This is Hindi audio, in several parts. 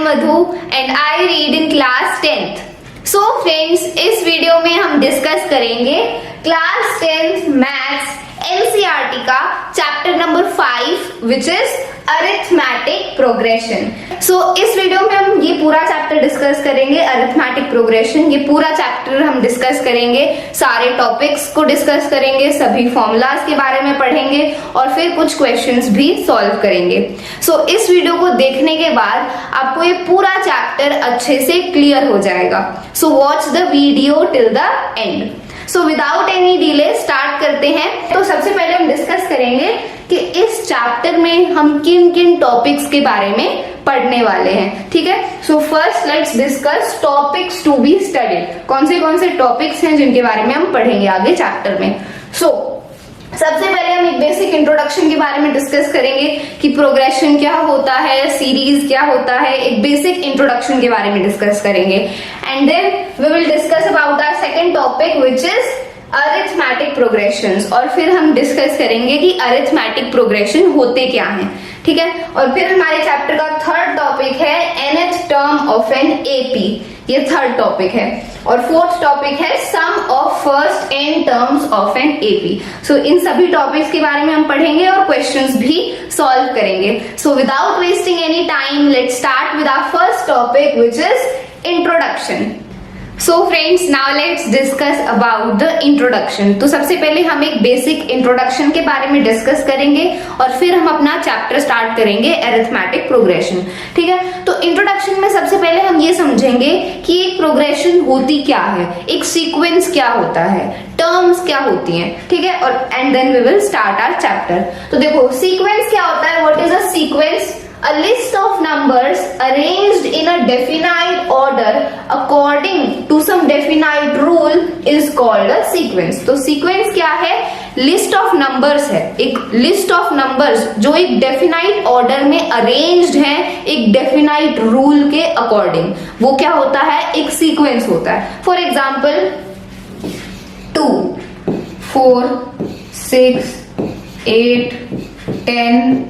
Madhu and I read in class 10th। So friends, इस वीडियो में हम डिस्कस करेंगे क्लास 10th मैथ्स एनसीईआरटी का chapter number 5 which is arithmetic progression. So इस वीडियो में हम ये पूरा चैप्टर डिस्कस करेंगे, अरिथमेटिक प्रोग्रेशन। ये पूरा चैप्टर हम डिस्कस करेंगे, सारे टॉपिक्स को डिस्कस करेंगे, सभी फॉर्मूलाज के बारे में पढ़ेंगे और फिर कुछ क्वेश्चंस भी सॉल्व करेंगे। सो इस वीडियो को देखने के बाद आपको ये पूरा चैप्टर अच्छे से क्लियर हो जाएगा। So watch the video till the end. So without any delay start करते हैं। तो सबसे पहले हम डिस्कस करेंगे कि इस चैप्टर में हम किन किन टॉपिक्स के बारे में पढ़ने वाले हैं। ठीक है, so first let's discuss topics to be studied. कौन से टॉपिक्स हैं जिनके बारे में हम पढ़ेंगे आगे चैप्टर में। सबसे पहले हम एक बेसिक इंट्रोडक्शन के बारे में डिस्कस करेंगे कि प्रोग्रेशन क्या होता है, सीरीज क्या होता है, एक बेसिक इंट्रोडक्शन के बारे में डिस्कस करेंगे। And then we will discuss about our second topic which is arithmetic progressions, और फिर हम डिस्कस करेंगे कि अरिथमेटिक प्रोग्रेशन होते क्या हैं। ठीक है, और फिर हमारे चैप्टर का थर्ड टॉपिक है nth term of an AP. ये थर्ड टॉपिक है। और फोर्थ टॉपिक है sum of first n terms of an AP. So इन सभी टॉपिक्स के बारे में हम पढ़ेंगे और क्वेश्चंस भी सॉल्व करेंगे। So without wasting any time let's start with our first topic which is introduction. So friends, now let's discuss about the introduction. तो सबसे पहले हम एक बेसिक इंट्रोडक्शन के बारे में डिस्कस करेंगे और फिर हम अपना चैप्टर स्टार्ट करेंगे अरिथमेटिक प्रोग्रेशन। ठीक है, तो इंट्रोडक्शन में सबसे पहले हम ये समझेंगे कि एक प्रोग्रेशन होती क्या है, एक सीक्वेंस क्या होता है, टर्म्स क्या होती हैं। ठीक है, और and then we will start our chapter. तो देखो, सीक्वेंस क्या होता है, what is a sequence? A list of numbers arranged in a definite order according to some definite rule is called a sequence। तो sequence क्या है? लिस्ट ऑफ नंबर्स है, एक लिस्ट ऑफ नंबर्स जो एक डेफिनाइट ऑर्डर में अरेंज्ड है एक डेफिनाइट रूल के अकॉर्डिंग। वो क्या होता है? एक सीक्वेंस होता है। फॉर एग्जाम्पल 2, 4, 6, 8, 10,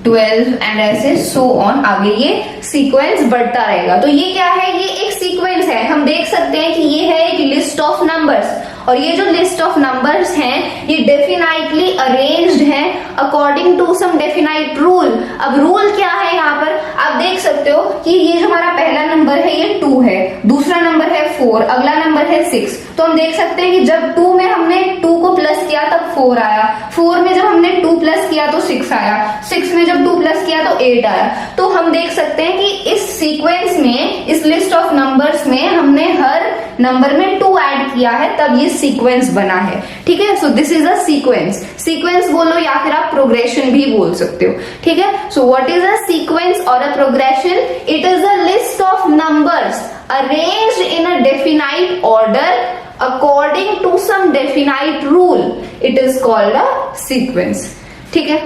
12 एंड ऐसे सो ऑन, आगे ये सीक्वेंस बढ़ता रहेगा। तो ये क्या है? ये एक सीक्वेंस है। हम देख सकते हैं कि ये है एक लिस्ट ऑफ नंबर्स, और ये जो लिस्ट ऑफ नंबर्स हैं ये डेफिनाइटली अरेंज्ड हैं according to some definite rule. अब रूल क्या है यहाँ पर? आप देख सकते हो कि ये जो हमारा पहला नंबर है ये 2 है, दूसरा नंबर है 4, अगला नंबर है 6। तो हम देख सकते हैं कि जब 2 में हमने 2 को प्लस किया तब 4 आया, 4 में जब हमने 2 प्लस किया तो 6 आया, 6 में जब 2 प्लस किया तो 8 आया। तो हम देख सकते हैं कि इस सीक्वेंस में, इस लिस्ट ऑफ नंबर्स में हमने हर नंबर में 2 ऐड किया है, तब ये सीक्वेंस बना है। ठीक है, सो this is a sequence. Sequence बोलो या फिर आप प्रोग्रेशन भी बोल सकते हो। ठीक है, so what is a sequence और a progression? It is a list of numbers arranged in a definite order according to some definite rule. It is called a sequence. ठीक है,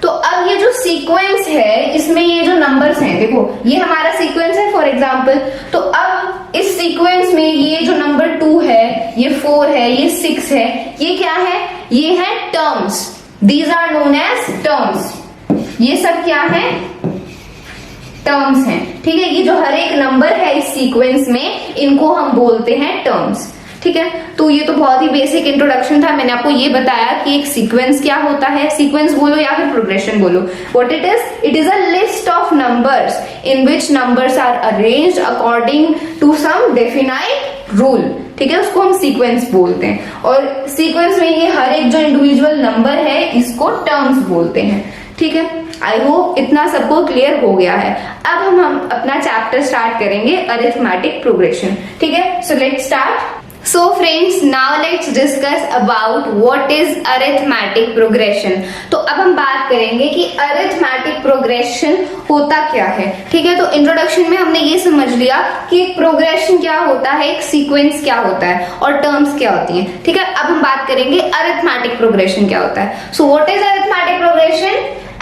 तो अब ये जो सीक्वेंस है इसमें ये जो नंबर्स हैं, देखो ये हमारा सीक्वेंस है फॉर एग्जांपल। तो अब इस सीक्वेंस में ये जो नंबर 2 है, ये 4 है, ये 6 है, ये क्या है? ये है terms. These are known as terms. ये सब क्या है? टर्म्स हैं। ठीक है, ये जो हर एक नंबर है इस सीक्वेंस में, इनको हम बोलते हैं टर्म्स। ठीक है, तो ये तो बहुत ही बेसिक इंट्रोडक्शन था। मैंने आपको ये बताया कि एक सीक्वेंस क्या होता है, सीक्वेंस बोलो या फिर प्रोग्रेशन बोलो। What it is a list of numbers in which numbers are arranged according to some definite rule. ठीक है, उसको हम सीक्वेंस बोलते हैं। और सीक्वेंस में ये हर एक जो इंडिविजुअल नंबर है इसको टर्म्स बोलते हैं। ठीक है, आई होप इतना सबको क्लियर हो गया है। अब हम अपना चैप्टर स्टार्ट करेंगे अरिथमेटिक प्रोग्रेशन। ठीक है, so let's start. So friends, now let's discuss about what is arithmetic progression। तो अब हम बात करेंगे कि arithmetic progression होता क्या है। ठीक है, तो इंट्रोडक्शन में हमने ये समझ लिया कि एक प्रोग्रेशन क्या होता है, एक सीक्वेंस क्या होता है और टर्म्स क्या होती हैं। ठीक है, अब हम बात करेंगे अरिथमेटिक प्रोग्रेशन क्या होता है। So what is arithmetic progression?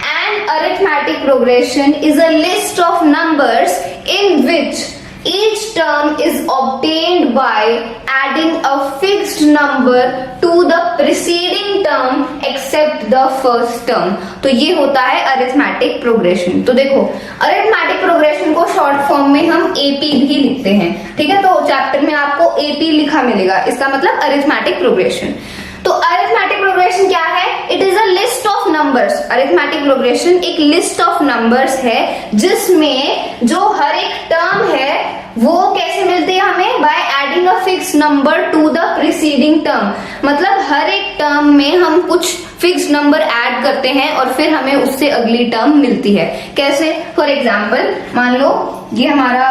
An arithmetic progression is a list of numbers in which each term is obtained by adding a fixed number to the preceding term except the first term। तो ये होता है अरिथमेटिक प्रोग्रेशन। तो देखो अरिथमेटिक प्रोग्रेशन को शॉर्ट फॉर्म में हम एपी भी लिखते हैं, ठीक है। तो चैप्टर में आपको एपी लिखा मिलेगा, इसका मतलब अरिथमेटिक प्रोग्रेशन। तो अरिथमेटिक प्रोग्रेशन क्या है? It is a list of numbers. Arithmetic progression एक लिस्ट ऑफ नंबर्स है जिसमें जो हर एक टर्म है वो कैसे मिलती है हमें? By adding a fix number two the preceding term. मतलब हर एक टर्म में हम कुछ फिक्स नंबर ऐड करते हैं और फिर हमें उससे अगली टर्म मिलती है। कैसे? फॉर एग्जाम्पल मान लो ये हमारा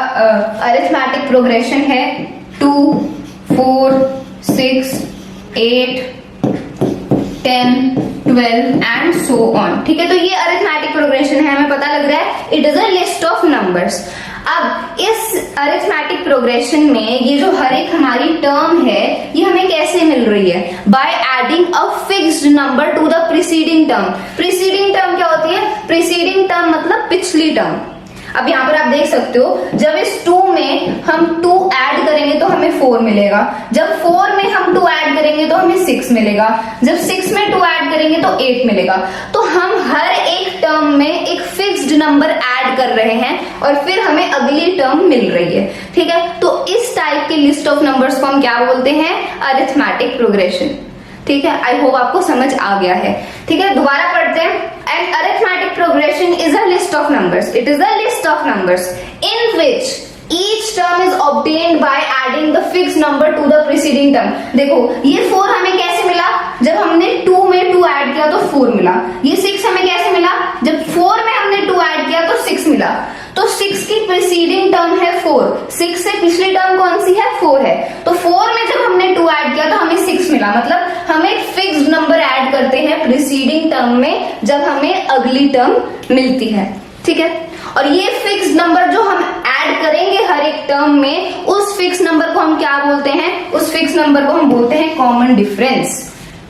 अरिथमेटिक प्रोग्रेशन है 2, 4, 6, 8, 10, 12 एंड सो ऑन, ठीक है। तो ये अरिथमेटिक प्रोग्रेशन है, हमें पता लग रहा है it is a list of numbers. अब इस अरिथमेटिक प्रोग्रेशन में ये जो हर एक हमारी टर्म है ये हमें कैसे मिल रही है? By adding a fixed number two the preceding term. Preceding term क्या होती है? प्रीसीडिंग टर्म मतलब पिछली टर्म। अब यहाँ पर आप देख सकते हो जब इस 2 में हम 2 ऐड करेंगे तो हमें 4 मिलेगा, जब 4 में हम 2 ऐड करेंगे तो हमें 6 मिलेगा, जब 6 में 2 ऐड करेंगे तो 8 मिलेगा। तो हम हर एक टर्म में एक फिक्स्ड नंबर ऐड कर रहे हैं और फिर हमें अगली टर्म मिल रही है, ठीक है। तो इस टाइप के लिस्ट ऑफ नंबर्स को हम क्या बोलते हैं? अरिथमेटिक प्रोग्रेशन, ठीक है। आई होप आपको समझ आ गया है, ठीक है। दोबारा पढ़ते हैं। An arithmetic progression is a list of numbers. It is a list of numbers in which each term is obtained by adding the fixed number to the preceding term। देखो ये 4 हमें कैसे मिला? जब हमने 2 में 2 ऐड किया तो 4 मिला। ये 6 हमें कैसे मिला? जब 4 में हमने 2 ऐड किया तो 6 मिला। तो 6 की प्रीसीडिंग टर्म है 4, 6 से पिछली टर्म कौन सी है? 4 है। तो 4 में जब हमने 2 ऐड किया तो हमें 6 मिला। मतलब हम एक फिक्स्ड नंबर ऐड करते हैं प्रीसीडिंग टर्म में जब हमें अगली टर्म मिलती है, ठीक है। और ये फिक्स नंबर जो हम ऐड करेंगे हर एक टर्म में, उस फिक्स नंबर को हम क्या बोलते हैं? उस फिक्स नंबर को हम बोलते हैं common difference.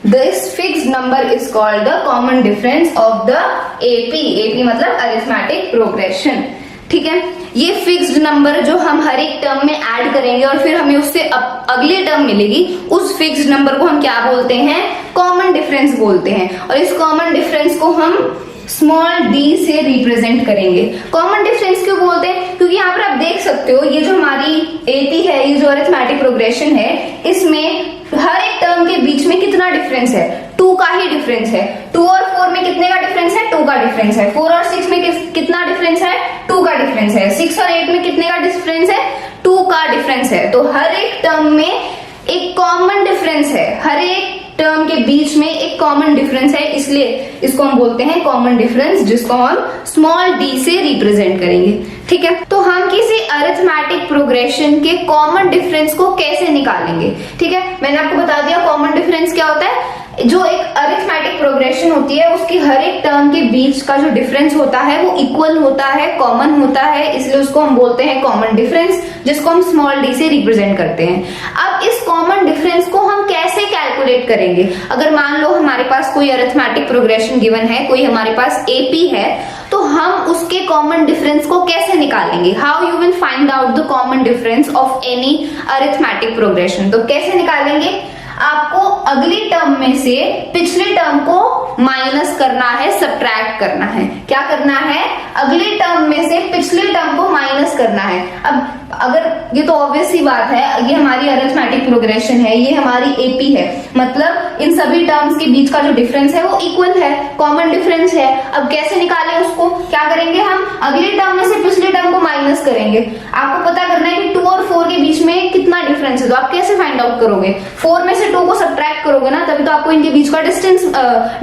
This fix number is called the common difference of the AP. AP मतलब अरिथमेटिक प्रोग्रेशन, ठीक है। ये फिक्स्ड नंबर जो हम हर एक टर्म में ऐड करेंगे और फिर हमें उससे अगली टर्म मिलेगी, उस फिक्स्ड नंबर को हम क्या बोलते हैं? कॉमन डिफरेंस बोलते हैं। और इस कॉमन डिफरेंस को हम स्मॉल डी से रिप्रेजेंट करेंगे। कॉमन डिफरेंस क्यों बोलते हैं? क्योंकि यहाँ पर आप देख सकते हो ये जो हमारी एपी है, ये जो अरिथमेटिक प्रोग्रेशन है, इसमें हर एक टर्म के बीच में कितना डिफरेंस है? 2 का ही डिफरेंस है। 2 और 4 में कितने का डिफरेंस है? 2 का डिफरेंस है। 4 और 6 में कितना डिफरेंस है? 2 का डिफरेंस है। 6 और 8 में कितने का डिफरेंस है? 2 का डिफरेंस है। तो हर एक टर्म में एक कॉमन डिफरेंस है, हर एक टर्म के बीच में एक कॉमन डिफरेंस है, इसलिए इसको हम बोलते हैं कॉमन डिफरेंस, जिसको हम स्मॉल डी से रिप्रेजेंट करेंगे, ठीक है। तो हम किसी अरिथमेटिक प्रोग्रेशन के कॉमन डिफरेंस को कैसे निकालेंगे? ठीक है, मैंने आपको बता दिया कॉमन डिफरेंस क्या होता है। जो एक अरिथमेटिक प्रोग्रेशन होती है उसकी हर एक टर्म के बीच का जो डिफरेंस होता है वो इक्वल होता है, कॉमन होता है, इसलिए उसको हम बोलते हैं कॉमन डिफरेंस, जिसको हम स्मॉल डी से रिप्रेजेंट करते हैं। अब इस कॉमन डिफरेंस को हम कैसे कैलकुलेट करेंगे? अगर मान लो हमारे पास कोई अरिथमेटिक प्रोग्रेशन गिवन है, कोई हमारे पास एपी है, तो हम उसके कॉमन डिफरेंस को कैसे निकालेंगे? How you will find out the common difference of any arithmetic progression? तो कैसे निकालेंगे? आपको अगली टर्म में से पिछले टर्म को माइनस करना है, सब्ट्रैक्ट करना है। क्या करना है? अगली टर्म में से पिछले टर्म को माइनस करना है। अब अगर ये तो ऑब्वियस ही बात है, ये हमारी अरिथमेटिक प्रोग्रेशन है, ये हमारी एपी है, मतलब इन सभी टर्म्स के बीच का जो डिफरेंस है वो इक्वल है, कॉमन डिफरेंस है। अब कैसे निकालें उसको? क्या करेंगे हम? अगली टर्म में से पिछले टर्म को माइनस करेंगे। आपको पता करना है कि 2 और 4 के बीच में कितना डिफरेंस है, तो आप कैसे फाइंड आउट करोगे? 4 में से 2 को सब्ट्रैक्ट करोगे ना, तभी तो आपको इनके बीच का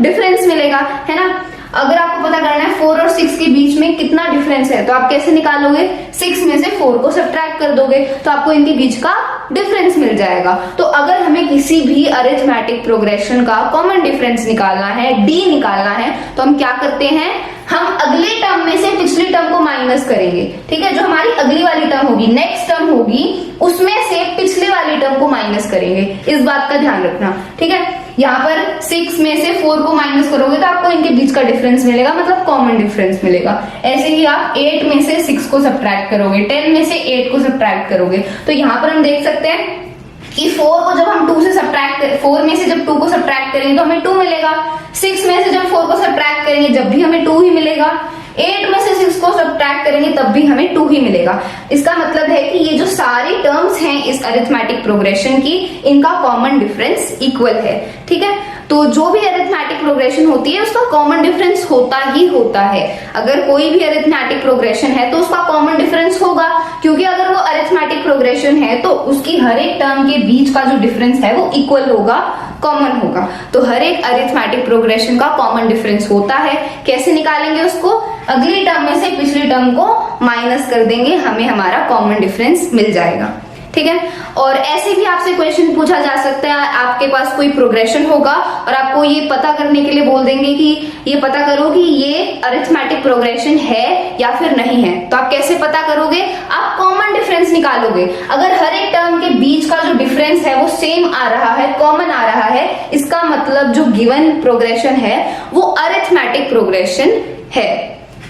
डिफरेंस मिलेगा, है ना। अगर आपको पता करना है 4 और 6 के बीच में कितना डिफरेंस है, तो आप कैसे निकालोगे? 6 में से 4 को सब्ट्रैक्ट कर दोगे तो आपको इनके बीच का डिफरेंस मिल जाएगा। तो अगर हमें किसी भी अरिथमेटिक प्रोग्रेशन का कॉमन डिफरेंस निकालना है, डी निकालना है, तो हम क्या करते हैं? हम अगले टर्म में से पिछली टर्म को माइनस करेंगे, ठीक है। जो हमारी अगली वाली टर्म होगी, नेक्स्ट टर्म होगी, उसमें से पिछले वाली टर्म को माइनस करेंगे, इस बात का ध्यान रखना, ठीक है। यहाँ पर 6 में से 4 को माइनस करोगे तो आपको इनके बीच का डिफरेंस मिलेगा, मतलब कॉमन डिफरेंस मिलेगा। ऐसे ही आप 8 में से 6 को सब्ट्रैक्ट करोगे, 10 में से 8 को सब्ट्रैक्ट करोगे, तो यहाँ पर हम देख सकते हैं कि 4 को जब हम 2 से सब्ट्रैक्ट 4 में से जब 2 को सब्ट्रैक्ट करेंगे तो हमें 2 मिलेगा। 6 में से जब 4 को सब्ट्रैक्ट करेंगे जब भी हमें 2 ही मिलेगा। 8 में से 6 को सब्ट्रैक्ट करेंगे तब भी हमें 2 ही मिलेगा। इसका मतलब है कि ये जो सारी टर्म्स हैं इस अरिथमेटिक प्रोग्रेशन की, इनका कॉमन डिफरेंस इक्वल है, ठीक है। तो जो भी अरिथमेटिक प्रोग्रेशन होती है उसका कॉमन डिफरेंस होता ही होता है। अगर कोई भी अरिथमेटिक प्रोग्रेशन है तो उसका कॉमन डिफरेंस होगा, क्योंकि अगर वो अरिथमेटिक प्रोग्रेशन है तो उसकी हर एक टर्म के बीच का जो डिफरेंस है वो इक्वल होगा, कॉमन होगा। तो हर एक अरिथमेटिक प्रोग्रेशन का कॉमन डिफरेंस होता है। कैसे निकालेंगे उसको? अगली टर्म में से पिछली टर्म को माइनस कर देंगे, हमें हमारा कॉमन डिफरेंस मिल जाएगा, ठीक है। और ऐसे भी आपसे क्वेश्चन पूछा जा सकता है, आपके पास कोई प्रोग्रेशन होगा और आपको ये पता करने के लिए बोल देंगे कि ये पता करो कि ये अरिथमेटिक प्रोग्रेशन है या फिर नहीं है। तो आप कैसे पता करोगे? आप कॉमन डिफरेंस निकालोगे। अगर हर एक टर्म के बीच का जो डिफरेंस है वो सेम आ रहा है, कॉमन आ रहा है, इसका मतलब जो गिवन प्रोग्रेशन है वो अरिथमेटिक प्रोग्रेशन है,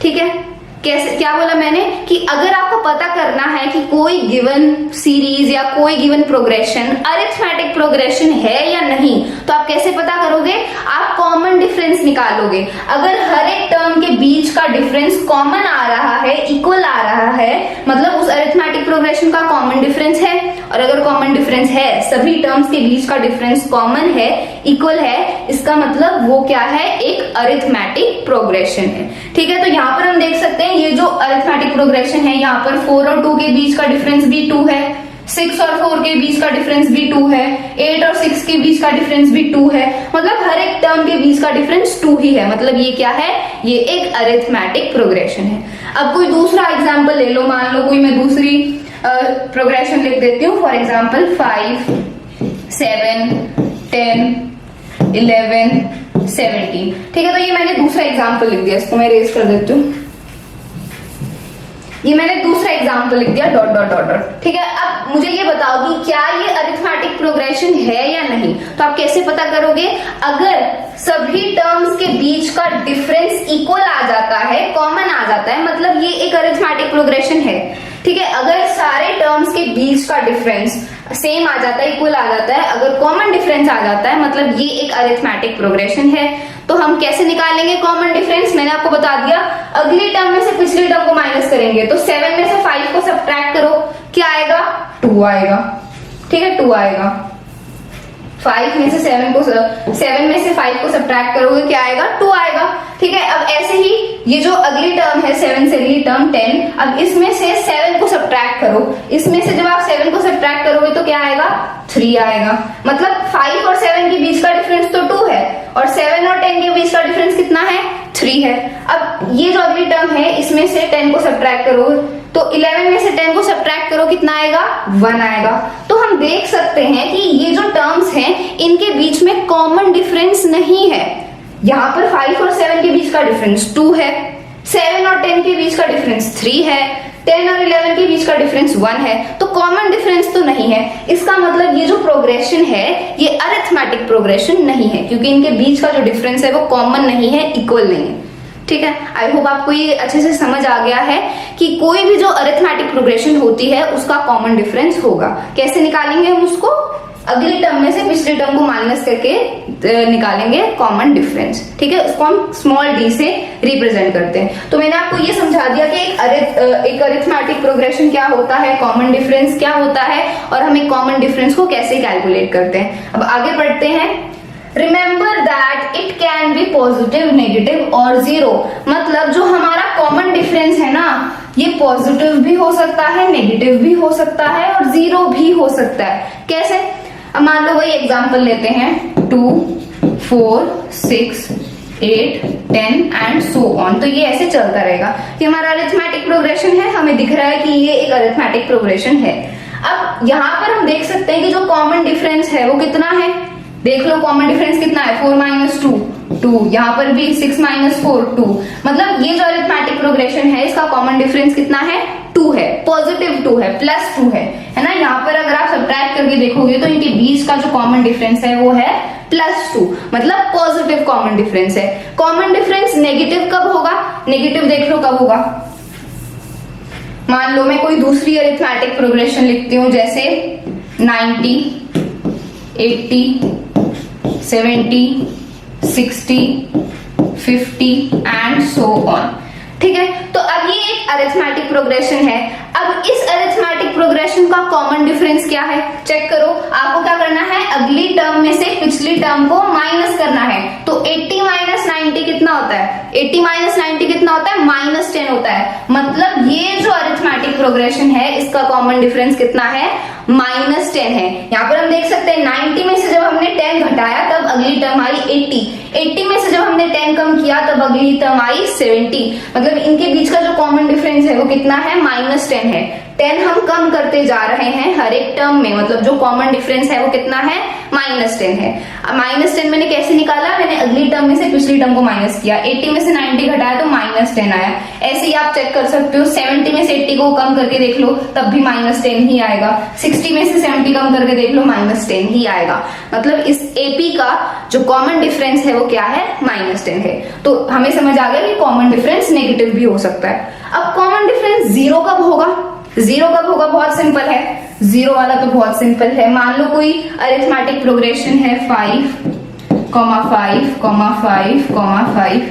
ठीक है। कैसे, क्या बोला मैंने कि अगर आपको पता करना है कि कोई गिवन सीरीज या कोई गिवन प्रोग्रेशन अरिथमेटिक प्रोग्रेशन है या नहीं, तो आप कैसे पता करोगे? आप कॉमन डिफरेंस निकालोगे। अगर हर एक टर्म के बीच का डिफरेंस कॉमन आ रहा है, इक्वल आ रहा है, मतलब उस अरिथमेटिक प्रोग्रेशन का कॉमन डिफरेंस है। और अगर कॉमन डिफरेंस है, सभी टर्म्स के बीच का डिफरेंस कॉमन है, इक्वल है, इसका मतलब वो क्या है? एक अरिथमेटिक प्रोग्रेशन है, ठीक है। तो यहाँ पर हम देख सकते हैं ये जो अरिथमेटिक प्रोग्रेशन है, यहाँ पर 4 और 2 के बीच का डिफरेंस भी 2 है, 6 और 4 के बीच का डिफरेंस भी 2 है, 8 और 6 के बीच का डिफरेंस भी 2 है, मतलब हर एक टर्म के बीच का डिफरेंस 2 ही है। मतलब ये क्या है? ये एक अरिथमेटिक प्रोग्रेशन है। अब कोई दूसरा एग्जांपल ले लो, मान लो कोई मैं दूसरी प्रोग्रेशन लिख देती हूँ। फॉर एग्जांपल 5, 7, 10, 11, 17, ठीक है। तो ये मैंने दूसरा एग्जांपल लिख दिया, इसको मैं इरेज कर देती हूँ। ये मैंने दूसरा एग्जाम्पल लिख दिया, डॉट डॉट डॉट डॉट, ठीक है। अब मुझे ये बताओ कि क्या ये अरिथमेटिक प्रोग्रेशन है या नहीं। तो आप कैसे पता करोगे? अगर सभी टर्म्स के बीच का डिफरेंस इक्वल आ जाता है, कॉमन आ जाता है, मतलब ये एक अरिथमेटिक प्रोग्रेशन है, ठीक है। अगर सारे टर्म्स के बीच का डिफरेंस सेम आ जाता है, इक्वल आ जाता है, अगर कॉमन डिफरेंस आ जाता है, मतलब ये एक अरिथमेटिक प्रोग्रेशन है। तो हम कैसे निकालेंगे कॉमन डिफरेंस? मैंने आपको बता दिया, अगली टर्म में से पिछली टर्म को माइनस करेंगे। तो 7 में से 5 को सब्ट्रैक्ट करो, क्या आएगा? 2 आएगा, ठीक है, 2 आएगा। 5 में से 7 में से 5 को सब्ट्रैक्ट करोगे, क्या आएगा? 2 आएगा, ठीक है। अब ऐसे ही ये जो अगली टर्म है 7 से अगली टर्म 10, अब इसमें से 7 को सब्ट्रैक्ट करो, इसमें से जब आप 7 को सब्ट्रैक्ट करोगे तो क्या आएगा? 3 आएगा। मतलब 5 और 7 के बीच का डिफरेंस तो 2 है और 7 और 10 के बीच का डिफरेंस कितना है? 3 है। अब ये जो अगली टर्म है इसमें से 10 को सब्ट्रैक्ट करो तो 11 में से 10 को सब्ट्रैक्ट करो, कितना आएगा? 1 आएगा। तो हम देख सकते हैं कि ये जो टर्म्स हैं इनके बीच में कॉमन डिफरेंस नहीं है। यहाँ पर 5 और 7 के बीच का डिफरेंस 2 है, 7 और 10 के बीच का डिफरेंस 3 है, 10 और 11 के बीच का डिफरेंस 1 है। तो कॉमन डिफरेंस तो नहीं है। इसका मतलब ये जो प्रोग्रेशन है ये अरिथमेटिक प्रोग्रेशन नहीं है, क्योंकि इनके बीच का जो डिफरेंस है वो कॉमन नहीं है, इक्वल नहीं है, ठीक है। आई होप आपको ये अच्छे से समझ आ गया है कि कोई भी जो अरिथमेटिक प्रोग्रेशन होती है उसका कॉमन डिफरेंस होगा। कैसे निकालेंगे हम उसको? अगली टर्म में से पिछली टर्म को माइनस करके निकालेंगे कॉमन डिफरेंस, ठीक है। उसको हम स्मॉल d से रिप्रेजेंट करते हैं। तो मैंने आपको ये समझा दिया कि एक अरिथमेटिक प्रोग्रेशन क्या होता है, कॉमन डिफरेंस क्या होता है, और हम एक कॉमन डिफरेंस को कैसे कैलकुलेट करते हैं। अब आगे बढ़ते हैं। Remember that it can be positive, negative और जीरो। मतलब जो हमारा कॉमन डिफरेंस है ना, ये पॉजिटिव भी हो सकता है, नेगेटिव भी हो सकता है और जीरो भी हो सकता है। कैसे? अब मान लो वही एग्जांपल लेते हैं 2, 4, 6, 8, 10 एंड सो ऑन। तो ये ऐसे चलता रहेगा कि हमारा अरिथमेटिक प्रोग्रेशन है, हमें दिख रहा है कि ये एक अरिथमेटिक प्रोग्रेशन है। अब यहाँ पर हम देख सकते हैं कि जो कॉमन डिफरेंस है वो कितना है। देख लो कॉमन डिफरेंस कितना है, 4 - 2 2, यहाँ पर भी 6 - 4 2, मतलब ये जो अरिथमेटिक प्रोग्रेशन है इसका कॉमन डिफरेंस कितना है? 2 है, पॉजिटिव 2 है, +2 है ना। यहाँ पर अगर आप सब्ट्रैक्ट करके देखोगे तो इनके बीच का जो कॉमन डिफरेंस है वो है +2, मतलब पॉजिटिव कॉमन डिफरेंस है। कॉमन डिफरेंस नेगेटिव कब होगा? नेगेटिव देख लो कब होगा। मान लो मैं कोई दूसरी अरिथमेटिक प्रोग्रेशन लिखती हूं, जैसे 90, 80, 70, 60, 50 एंड सो ऑन। ठीक है, तो अब ये एक अरिथमेटिक प्रोग्रेशन है। अब इस अरिथमेटिक प्रोग्रेशन का कॉमन डिफरेंस क्या है? चेक करो। आपको क्या करना है? अगली टर्म में से पिछली टर्म को माइनस करना है। तो 80 - 90 कितना होता है? 80 - 90 कितना होता है? -10 होता है। मतलब ये जो अरिथमेटिक प्रोग्रेशन है इसका कॉमन डिफरेंस कितना है? -10 है। यहाँ पर हम देख सकते हैं 90 में से जब हमने 10 घटाया तब अगली टर्म आई 80, 80 में से जब हमने 10 कम किया तब अगली टर्म आई 70। मतलब इनके बीच का जो कॉमन डिफरेंस है वो कितना है? -10 है। 10 हम कम करते जा रहे हैं हर एक टर्म में, मतलब जो कॉमन डिफरेंस है वो कितना है? -10 है। अब -10 मैंने कैसे निकाला? मैंने अगली टर्म में से पिछली टर्म को माइनस किया। 80 में से 90 घटाया तो -10 आया। ऐसे ही आप चेक कर सकते हो, 70 में से 80 को कम करके देख लो तब भी -10 ही आएगा। 60 में से 70 कम करके देख लो, -10 ही आएगा। मतलब इस एपी का जो कॉमन डिफरेंस है वो क्या है? -10 है। तो हमें समझ आ गया कि कॉमन डिफरेंस नेगेटिव भी हो सकता है। अब कॉमन डिफरेंस 0 कब होगा? 0 कब होगा? बहुत सिंपल है। 0 वाला तो बहुत सिंपल है। मान लो कोई अरिथमेटिक प्रोग्रेशन है 5, 5, 5, 5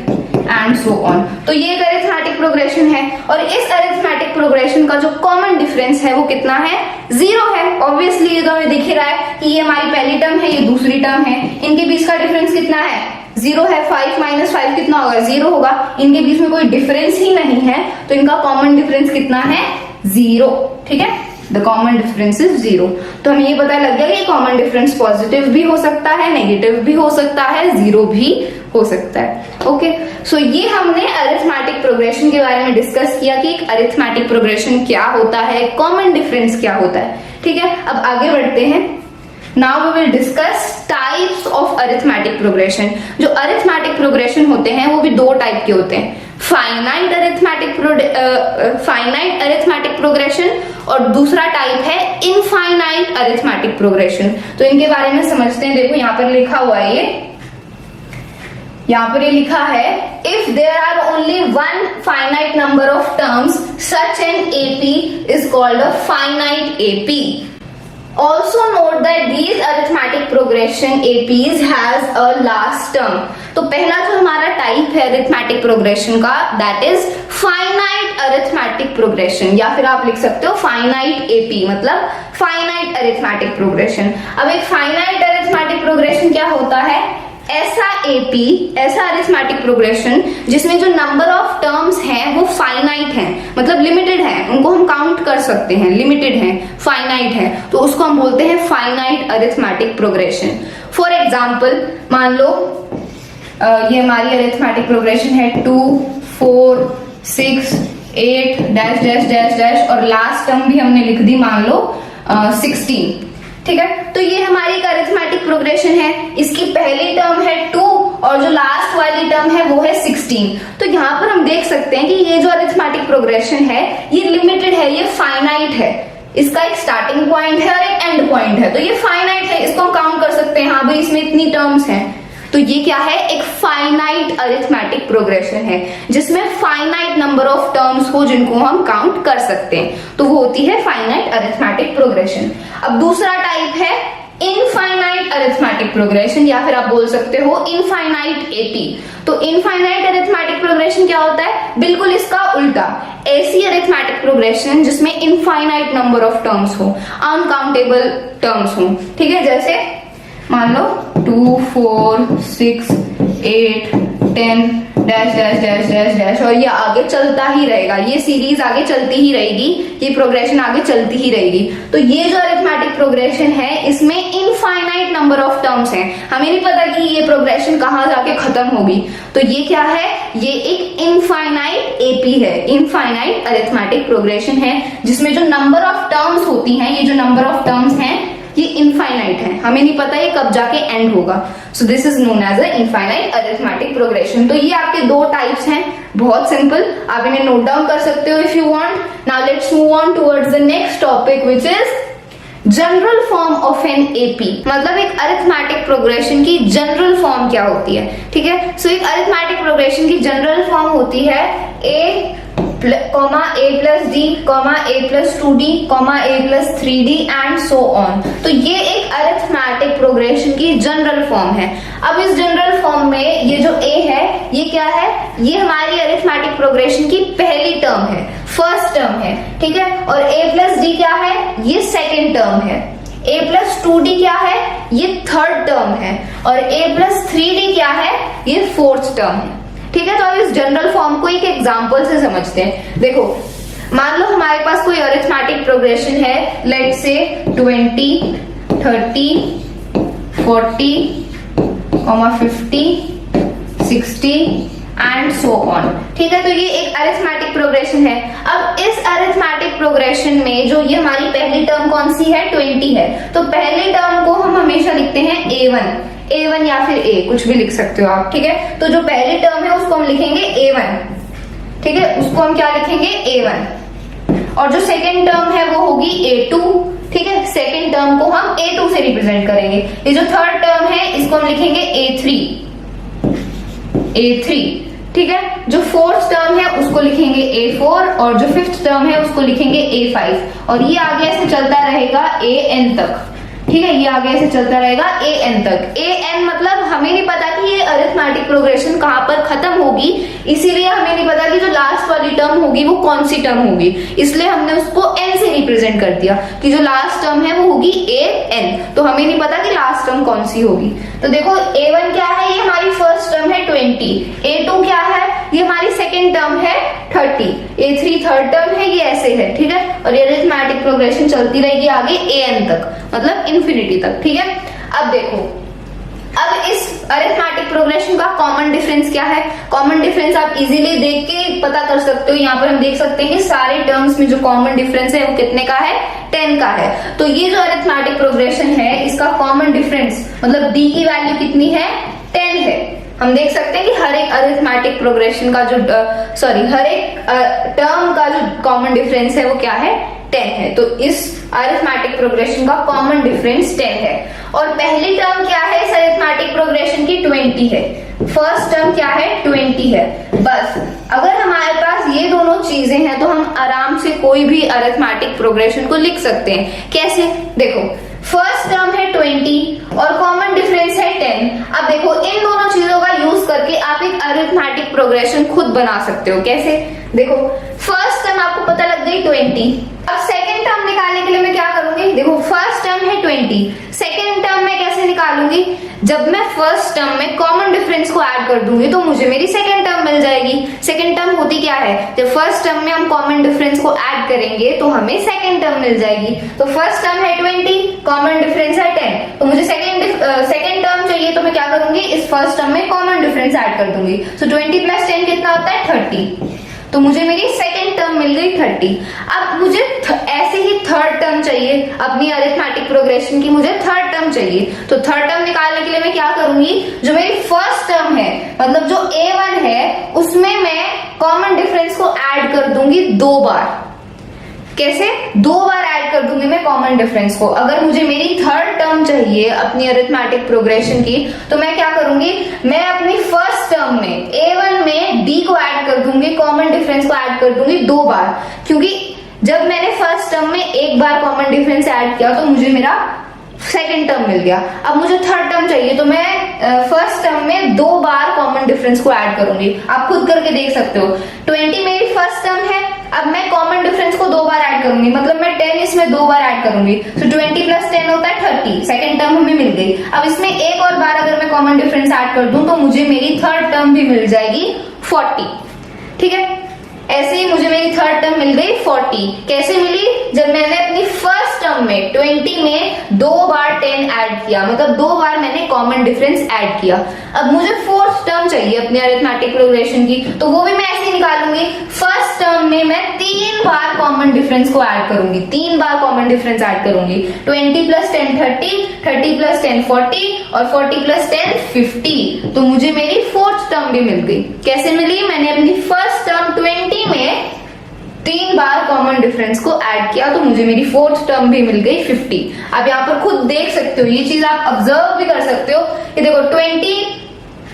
एंड सो ऑन। तो ये एक अरिथमेटिक प्रोग्रेशन है और इस अरिथमेटिक प्रोग्रेशन का जो कॉमन डिफरेंस है वो कितना है? 0 है। ऑब्वियसली ये तो हमें दिख ही रहा है कि ये हमारी पहली टर्म है, ये दूसरी टर्म है। इनके बीच का डिफरेंस कितना है? 0 है। 5 - 5 कितना होगा? 0 होगा। इनके बीच में कोई डिफरेंस ही नहीं है तो इनका कॉमन डिफरेंस कितना है? 0। ठीक है, द कॉमन डिफरेंस इज 0। तो हमें ये पता लग गया कि कॉमन डिफरेंस पॉजिटिव भी हो सकता है, नेगेटिव भी हो सकता है, 0 भी हो सकता है। ओके, सो ये हमने अरिथमेटिक प्रोग्रेशन के बारे में डिस्कस किया कि एक अरिथमेटिक प्रोग्रेशन क्या होता है, कॉमन डिफरेंस क्या होता है। ठीक है, अब आगे बढ़ते हैं। Now we will discuss types of arithmetic progression. जो अरिथमेटिक प्रोग्रेशन होते हैं वो भी 2 टाइप के होते हैं, फाइनाइट अरिथमेटिक प्रोग्रेशन और दूसरा टाइप है इनफाइनाइट अरिथमेटिक प्रोग्रेशन। तो इनके बारे में समझते हैं। देखो यहाँ पर लिखा हुआ है, यहाँ पर ये लिखा है, if there are only one finite number of terms such an AP is called a finite AP. Also note that these arithmetic progression APs has a last term। तो पहला जो हमारा टाइप है अरिथमेटिक प्रोग्रेशन का, that is finite arithmetic progression, या फिर आप लिख सकते हो फाइनाइट एपी, मतलब फाइनाइट अरिथमेटिक प्रोग्रेशन। अब एक फाइनाइट अरिथमेटिक प्रोग्रेशन क्या होता है? ऐसा एपी, ऐसा अरिथमेटिक प्रोग्रेशन जिसमें जो नंबर ऑफ टर्म्स हैं वो फाइनाइट हैं, मतलब लिमिटेड हैं, उनको हम काउंट कर सकते हैं, लिमिटेड हैं, फाइनाइट है, तो उसको हम बोलते हैं finite arithmetic progression. For example, मान लो ये हमारी अरिथमेटिक प्रोग्रेशन है 2, 4, 6, 8 डैश डैश डैश डैश और लास्ट टर्म भी हमने लिख दी, मान लो 16। ठीक है, तो ये हमारी एक अरिथमेटिक प्रोग्रेशन है। इसकी पहली टर्म है 2 और जो लास्ट वाली टर्म है वो है 16। तो यहाँ पर हम देख सकते हैं कि ये जो अरिथमेटिक प्रोग्रेशन है ये लिमिटेड है, ये फाइनाइट है। इसका एक स्टार्टिंग पॉइंट है और एक एंड पॉइंट है, तो ये फाइनाइट है, इसको हम काउंट कर सकते हैं। हाँ भाई, इसमें इतनी टर्म्स हैं, तो ये क्या है? एक फाइनाइट अरिथमेटिक प्रोग्रेशन है जिसमें फाइनाइट नंबर ऑफ टर्म्स हो जिनको हम काउंट कर सकते हैं, तो वो होती है फाइनाइट अरिथमेटिक प्रोग्रेशन। अब दूसरा टाइप है इनफाइनाइट अरिथमेटिक प्रोग्रेशन, या फिर आप बोल सकते हो इनफाइनाइट एपी। तो इनफाइनाइट अरिथमेटिक प्रोग्रेशन क्या होता है? बिल्कुल इसका उल्टा, ऐसी अरिथमेटिक प्रोग्रेशन जिसमें इनफाइनाइट नंबर ऑफ टर्म्स हो, अनकाउंटेबल टर्म्स हो। ठीक है, जैसे मान लो 2, 4, 6, 8, 10 dash dash dash dash dash, और ये आगे चलता ही रहेगा, ये सीरीज आगे चलती ही रहेगी, ये प्रोग्रेशन आगे चलती ही रहेगी। तो ये जो अरिथमेटिक प्रोग्रेशन है इसमें इनफाइनाइट नंबर ऑफ टर्म्स हैं, हमें नहीं पता कि ये प्रोग्रेशन कहाँ जाके खत्म होगी, तो ये क्या है? ये एक इनफाइनाइट एपी है, इनफाइनाइट अरिथमेटिक प्रोग्रेशन है जिसमें जो नंबर ऑफ टर्म्स होती हैं, ये जो नंबर ऑफ टर्म्स हैं ये इनफाइनाइट है, हमें नहीं पता ये कब जाके एंड होगा। So this is known as a infinite arithmetic progression. तो ये आपके दो टाइप्स हैं, बहुत सिंपल, आप इन्हें नोट डाउन कर सकते हो if you want. Now let's move on towards the next topic which is general form of an AP. मतलब एक अरिथमेटिक प्रोग्रेशन की जनरल फॉर्म क्या होती है, ठीक है। सो एक अरिथमेटिक प्रोग्रेशन की जनरल फॉर्म होती है a plus d, a plus 2d, a plus 3d and so on. तो ये एक अरिथमेटिक प्रोग्रेशन की जनरल फॉर्म है। अब इस जनरल फॉर्म में ये जो a है ये क्या है, ये हमारी अरिथमेटिक प्रोग्रेशन की पहली टर्म है, फर्स्ट टर्म है, ठीक है। और a plus d क्या है, ये सेकेंड टर्म है। a plus 2d क्या है, ये थर्ड टर्म है। और a plus 3d क्या है, ये फोर्थ टर्म है, ठीक है। तो अब इस जनरल फॉर्म को एक एग्जांपल से समझते हैं। देखो मान लो हमारे पास कोई अरिथमेटिक प्रोग्रेशन है, let's say 20, 30, 40, 50, 60 and so on, ठीक है। तो ये एक अरिथमेटिक प्रोग्रेशन है। अब इस अरिथमेटिक प्रोग्रेशन में जो ये हमारी पहली टर्म कौन सी है, 20 है। तो पहली टर्म को हम हमेशा लिखते हैं A1 या फिर A, कुछ भी लिख सकते हो आप, ठीक है। तो जो पहली टर्म है उसको हम लिखेंगे A1, ठीक है, उसको हम क्या लिखेंगे A1। और जो सेकेंड टर्म है वो होगी A2, ठीक है। सेकेंड टर्म को हम A2 से रिप्रेजेंट करेंगे। ये जो थर्ड टर्म है इसको हम लिखेंगे A3, ठीक है। जो फोर्थ टर्म है उसको लिखेंगे A4 और जो फिफ्थ टर्म है उसको लिखेंगे A5। और ये आगे ऐसे चलता रहेगा AN तक, ठीक है। ये आगे ऐसे चलता रहेगा AN तक। AN मतलब हमें नहीं पता कि ये अरिथमेटिक प्रोग्रेशन कहां पर खत्म होगी, इसीलिए हमें नहीं पता कि जो लास्ट वाली टर्म होगी वो कौन सी टर्म होगी, इसलिए हमने उसको N से रिप्रेजेंट कर दिया कि जो लास्ट टर्म है वो होगी AN। तो हमें नहीं पता कि लास्ट टर्म कौन सी होगी। तो देखो A1 क्या है, ये हमारी फर्स्ट टर्म है 20, A2 क्या है, ये हमारी सेकेंड टर्म है 30, A3 थर्ड टर्म है, ये ऐसे है, ठीक है। और ये अरिथमेटिक प्रोग्रेशन चलती रहेगी आगे AN तक, मतलब इंफिनिटी तक, ठीक है। अब देखो, अब इस अरिथमेटिक प्रोग्रेशन का कॉमन डिफरेंस क्या है। कॉमन डिफरेंस आप इजीली देख के पता कर सकते हो। यहाँ पर हम देख सकते हैं कि सारे टर्म्स में जो कॉमन डिफरेंस है वो कितने का है, 10 का है। तो ये जो अरिथमेटिक प्रोग्रेशन है इसका कॉमन डिफरेंस मतलब d की वैल्यू कितनी है, 10 है। हम देख सकते हैं कि हर एक अरिथमेटिक प्रोग्रेशन का जो हर एक टर्म का जो कॉमन डिफरेंस है वो क्या है, 10 है। तो इस अरिथमेटिक प्रोग्रेशन का कॉमन डिफरेंस 10 है। और पहली टर्म क्या है इस अरिथमेटिक प्रोग्रेशन की, 20 है। फर्स्ट टर्म क्या है, 20 है। बस अगर हमारे पास ये दोनों चीजें हैं तो हम आराम से कोई भी अरिथमेटिक प्रोग्रेशन को लिख सकते हैं। कैसे, देखो फर्स्ट टर्म है 20 और कॉमन डिफरेंस है 10। अब देखो इन दोनों चीजों का यूज करके आप एक अरिथमेटिक प्रोग्रेशन खुद बना सकते हो। कैसे, देखो फर्स्ट टर्म आपको पता लग गई 20। अब सेकेंड टर्म निकालने के लिए मैं क्या करूंगी, देखो फर्स्ट टर्म है 20, सेकेंड टर्म मैं कैसे निकालूंगी, जब मैं फर्स्ट टर्म में कॉमन डिफरेंस को ऐड कर दूंगी तो मुझे मेरी सेकेंड टर्म मिल जाएगी। सेकेंड टर्म होती क्या है, जब फर्स्ट टर्म में हम कॉमन डिफरेंस को ऐड करेंगे तो हमें सेकेंड टर्म मिल जाएगी। तो फर्स्ट टर्म है 20, कॉमन डिफरेंस है 10, तो मुझे सेकेंड टर्म चाहिए तो मैं क्या करूंगी, इस फर्स्ट टर्म में कॉमन डिफरेंस ऐड कर दूंगी। तो 20 प्लस 10 कितना होता है, 30। तो मुझे मेरी सेकेंड टर्म मिल गई 30। अब मुझे ऐसे ही थर्ड टर्म चाहिए, अपनी अरिथमेटिक प्रोग्रेशन की मुझे थर्ड टर्म चाहिए। तो थर्ड टर्म निकालने के लिए मैं क्या करूंगी, जो मेरी फर्स्ट टर्म है मतलब जो A1 है उसमें मैं कॉमन डिफरेंस को ऐड कर दूंगी 2 बार। कैसे, 2 बार ऐड कर दूंगी मैं कॉमन डिफरेंस को। अगर मुझे मेरी थर्ड टर्म चाहिए अपनी अरिथमेटिक प्रोग्रेशन की तो मैं क्या करूंगी, मैं अपनी फर्स्ट टर्म में A1 में D को ऐड कर दूंगी, कॉमन डिफरेंस को ऐड कर दूंगी 2 बार। क्योंकि जब मैंने फर्स्ट टर्म में एक बार कॉमन डिफरेंस ऐड किया तो मुझे मेरा सेकेंड टर्म मिल गया। अब मुझे थर्ड टर्म चाहिए तो मैं फर्स्ट टर्म में 2 बार कॉमन डिफरेंस को ऐड करूंगी। आप खुद करके देख सकते हो। 20 मेरी फर्स्ट टर्म है, अब मैं कॉमन डिफरेंस को 2 बार ऐड करूंगी, मतलब मैं 10 इसमें 2 बार ऐड करूंगी। तो 20 प्लस 10 होता है 30, सेकेंड टर्म हमें मिल गई। अब इसमें एक और बार अगर मैं कॉमन डिफरेंस ऐड कर दूं तो मुझे मेरी थर्ड टर्म भी मिल जाएगी 40, ठीक है। ऐसे ही मुझे मेरी थर्ड टर्म मिल गई 40। कैसे मिली, जब मैंने अपनी फर्स्ट टर्म में 20 में 2 बार 10 ऐड किया, मतलब 2 बार मैंने कॉमन डिफरेंस ऐड किया। अब मुझे फोर्थ टर्म चाहिए अपने अरिथमेटिक प्रोग्रेशन की, तो वो भी मैं ऐसे ही निकालूंगी। फर्स्ट टर्म में मैं 3 बार कॉमन डिफरेंस को ऐड करूंगी, 3 बार कॉमन डिफरेंस ऐड करूंगी। 20 प्लस 10 30, 30 प्लस 10 40 और 40 प्लस 10 50। तो मुझे मेरी फोर्थ टर्म भी मिल गई। कैसे मिली? मैंने अपनी फर्स्ट टर्म 20 में 3 बार कॉमन डिफरेंस को ऐड किया, तो मुझे मेरी फोर्थ टर्म भी मिल गई 50। अब यहाँ पर खुद देख सकते हो, ये चीज आप ऑब्जर्व भी कर सकते हो कि देखो 20